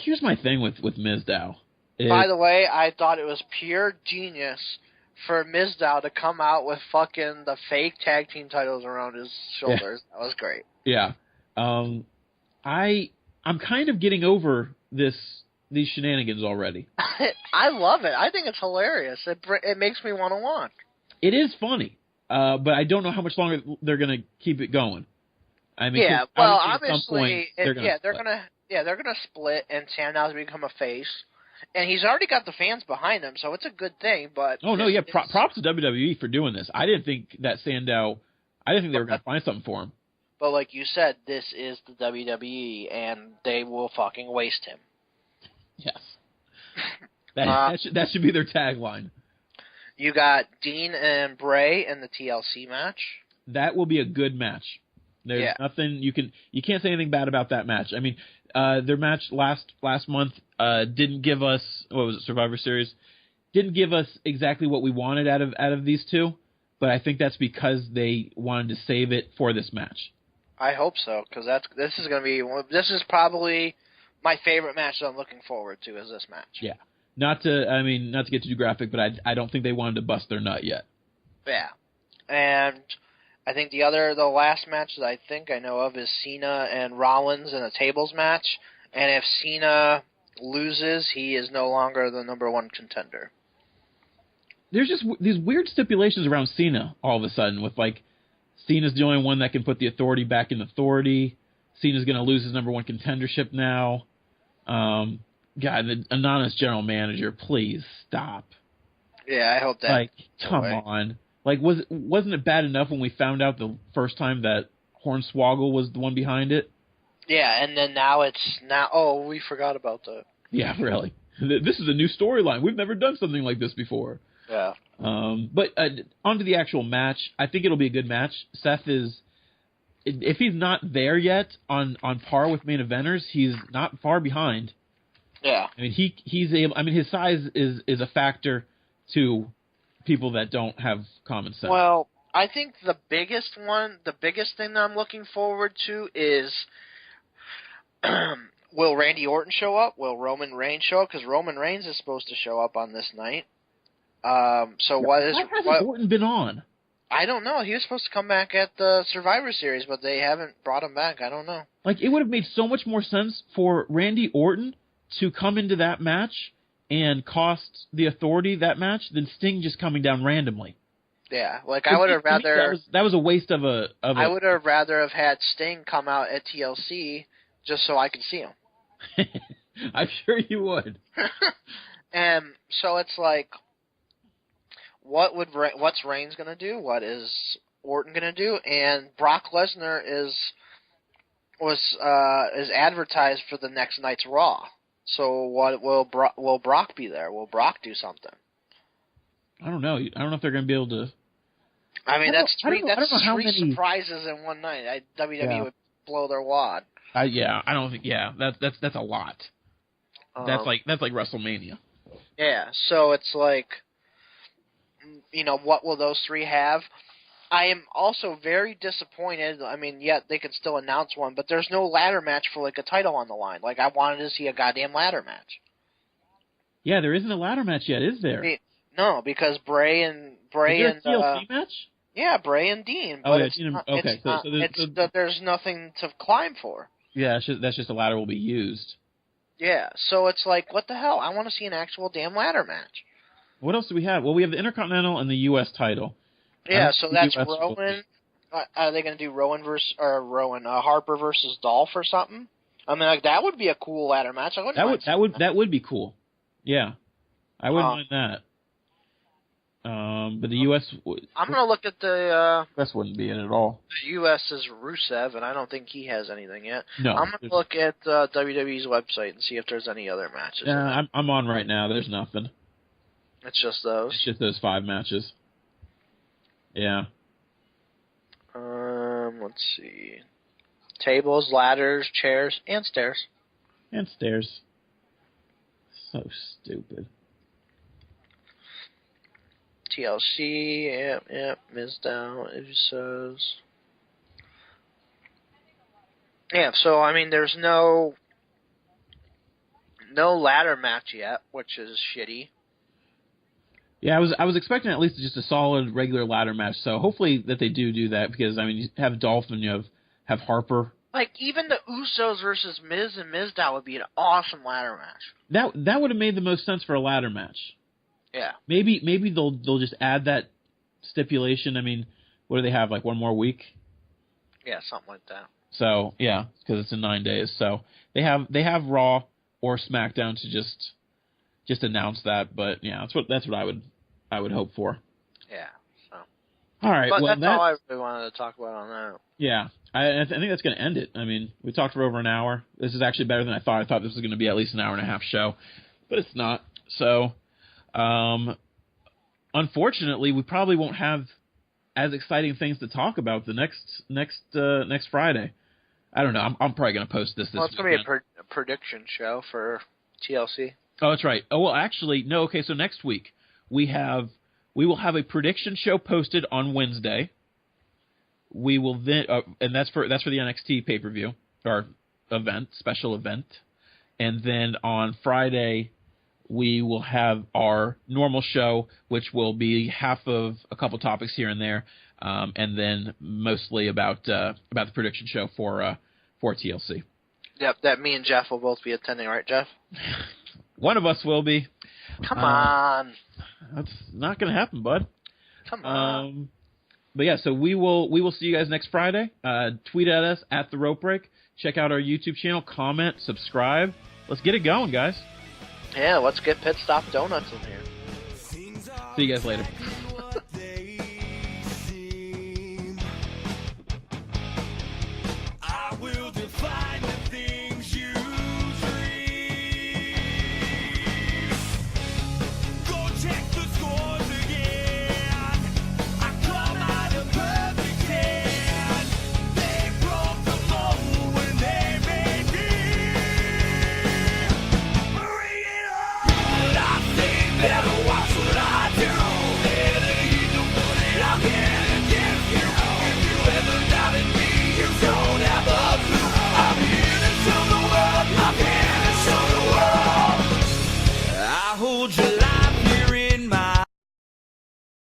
Here's my thing with Mizdow. By the way, I thought it was pure genius for Mizdow to come out with fucking the fake tag team titles around his shoulders. Yeah. That was great. Yeah. I'm kind of getting over these shenanigans already. I love it. I think it's hilarious. It makes me want to watch. It is funny, but I don't know how much longer they're going to keep it going. I mean, yeah. Well, obviously, they're gonna split, and Sandow's become a face, and he's already got the fans behind him, so it's a good thing. But props to WWE for doing this. I didn't think that Sandow. I didn't think they were going to find something for him. But like you said, this is the WWE, and they will fucking waste him. Yes. That should be their tagline. You got Dean and Bray in the TLC match. That will be a good match. There's nothing you can't say anything bad about that match. I mean, their match last month didn't give us, what was it, Survivor Series? Didn't give us exactly what we wanted out of these two, but I think that's because they wanted to save it for this match. I hope so, because this is probably my favorite match that I'm looking forward to is this match. Yeah. Not to get too graphic, but I don't think they wanted to bust their nut yet. Yeah. And I think the last match that I think I know of is Cena and Rollins in a tables match. And if Cena loses, he is no longer the number one contender. There's just these weird stipulations around Cena all of a sudden with like Cena's the only one that can put the Authority back in Authority. Cena's going to lose his number one contendership now. God, the anonymous general manager, please stop. Yeah, I hope that. Like, come on. Like, wasn't it bad enough when we found out the first time that Hornswoggle was the one behind it? Yeah, and then we forgot about that. Yeah, really. This is a new storyline. We've never done something like this before. Yeah. But onto the actual match, I think it'll be a good match. Seth is, if he's not there yet on par with main eventers, he's not far behind. Yeah. I mean, he's able. I mean, his size is a factor to people that don't have common sense. Well, I think the biggest thing that I'm looking forward to is, will Randy Orton show up? Will Roman Reigns show up? Because Roman Reigns is supposed to show up on this night. Why hasn't Orton been on? I don't know. He was supposed to come back at the Survivor Series, but they haven't brought him back. I don't know. Like, it would have made so much more sense for Randy Orton to come into that match and cost the Authority that match than Sting just coming down randomly. Yeah, like I would have rather. That was a waste of a. I would have rather have had Sting come out at TLC just so I could see him. I'm sure you would. And so it's like, what's Reigns gonna do? What is Orton gonna do? And Brock Lesnar is advertised for the next night's Raw. So what will Brock be there? Will Brock do something? I don't know. I don't know if they're going to be able to. I mean, that's three many surprises in one night. WWE would blow their wad. I don't think. Yeah, that's a lot. That's like WrestleMania. Yeah, so it's like, what will those three have? I am also very disappointed. I mean, they could still announce one, but there's no ladder match for like a title on the line. Like I wanted to see a goddamn ladder match. Yeah, there isn't a ladder match yet, is there? No, because Bray and is there a TLC match? Yeah, Bray and Dean. Oh, but yeah, there's nothing to climb for. Yeah, that's just a ladder will be used. Yeah, so it's like, what the hell? I want to see an actual damn ladder match. What else do we have? Well, we have the Intercontinental and the U.S. title. Yeah, so that's Rowan. Are they going to do Harper versus Dolph or something? I mean, like that would be a cool ladder match. That would be cool. Yeah, I wouldn't mind that. But the U.S. I'm going to look at the. U.S. wouldn't be in it at all. The U.S. is Rusev, and I don't think he has anything yet. No, I'm going to look at WWE's website and see if there's any other matches. Yeah, I'm on right now. There's nothing. It's just those. It's just those 5 matches. Yeah. Let's see. Tables, ladders, chairs, and stairs. And stairs. So stupid. TLC, yep, Miz down, Usos. Yeah, so I mean, there's no ladder match yet, which is shitty. Yeah, I was expecting at least just a solid regular ladder match. So hopefully that they do that because I mean you have Dolph and you have Harper. Like even the Usos versus Miz and Mizdow would be an awesome ladder match. That would have made the most sense for a ladder match. Yeah. Maybe they'll just add that stipulation. I mean, what do they have, like one more week? Yeah, something like that. So yeah, because it's in 9 days. So they have Raw or SmackDown to just announce that. But yeah, that's what I would hope for. Yeah. So. All right. But well, that's all I really wanted to talk about on that. Yeah. I think that's going to end it. I mean, we talked for over an hour. This is actually better than I thought. I thought this was going to be at least an hour and a half show, but it's not. So, unfortunately, we probably won't have as exciting things to talk about the next Friday. I don't know. I'm probably going to post this Well, it's going to be a prediction show for TLC. Oh, that's right. Oh, well, actually, no. Okay, so next week we will have a prediction show posted on Wednesday. We will then, and that's for the NXT pay-per-view or special event, and then on Friday we will have our normal show, which will be half of a couple topics here and there, and then mostly about the prediction show for TLC. Yep, that me and Jeff will both be attending, right, Jeff? One of us will be. Come on. That's not going to happen, bud. Come on. But yeah, so we will see you guys next Friday. Tweet at us at The Rope Break. Check out our YouTube channel. Comment, subscribe. Let's get it going, guys. Yeah, let's get Pit Stop Donuts in here. See you guys later.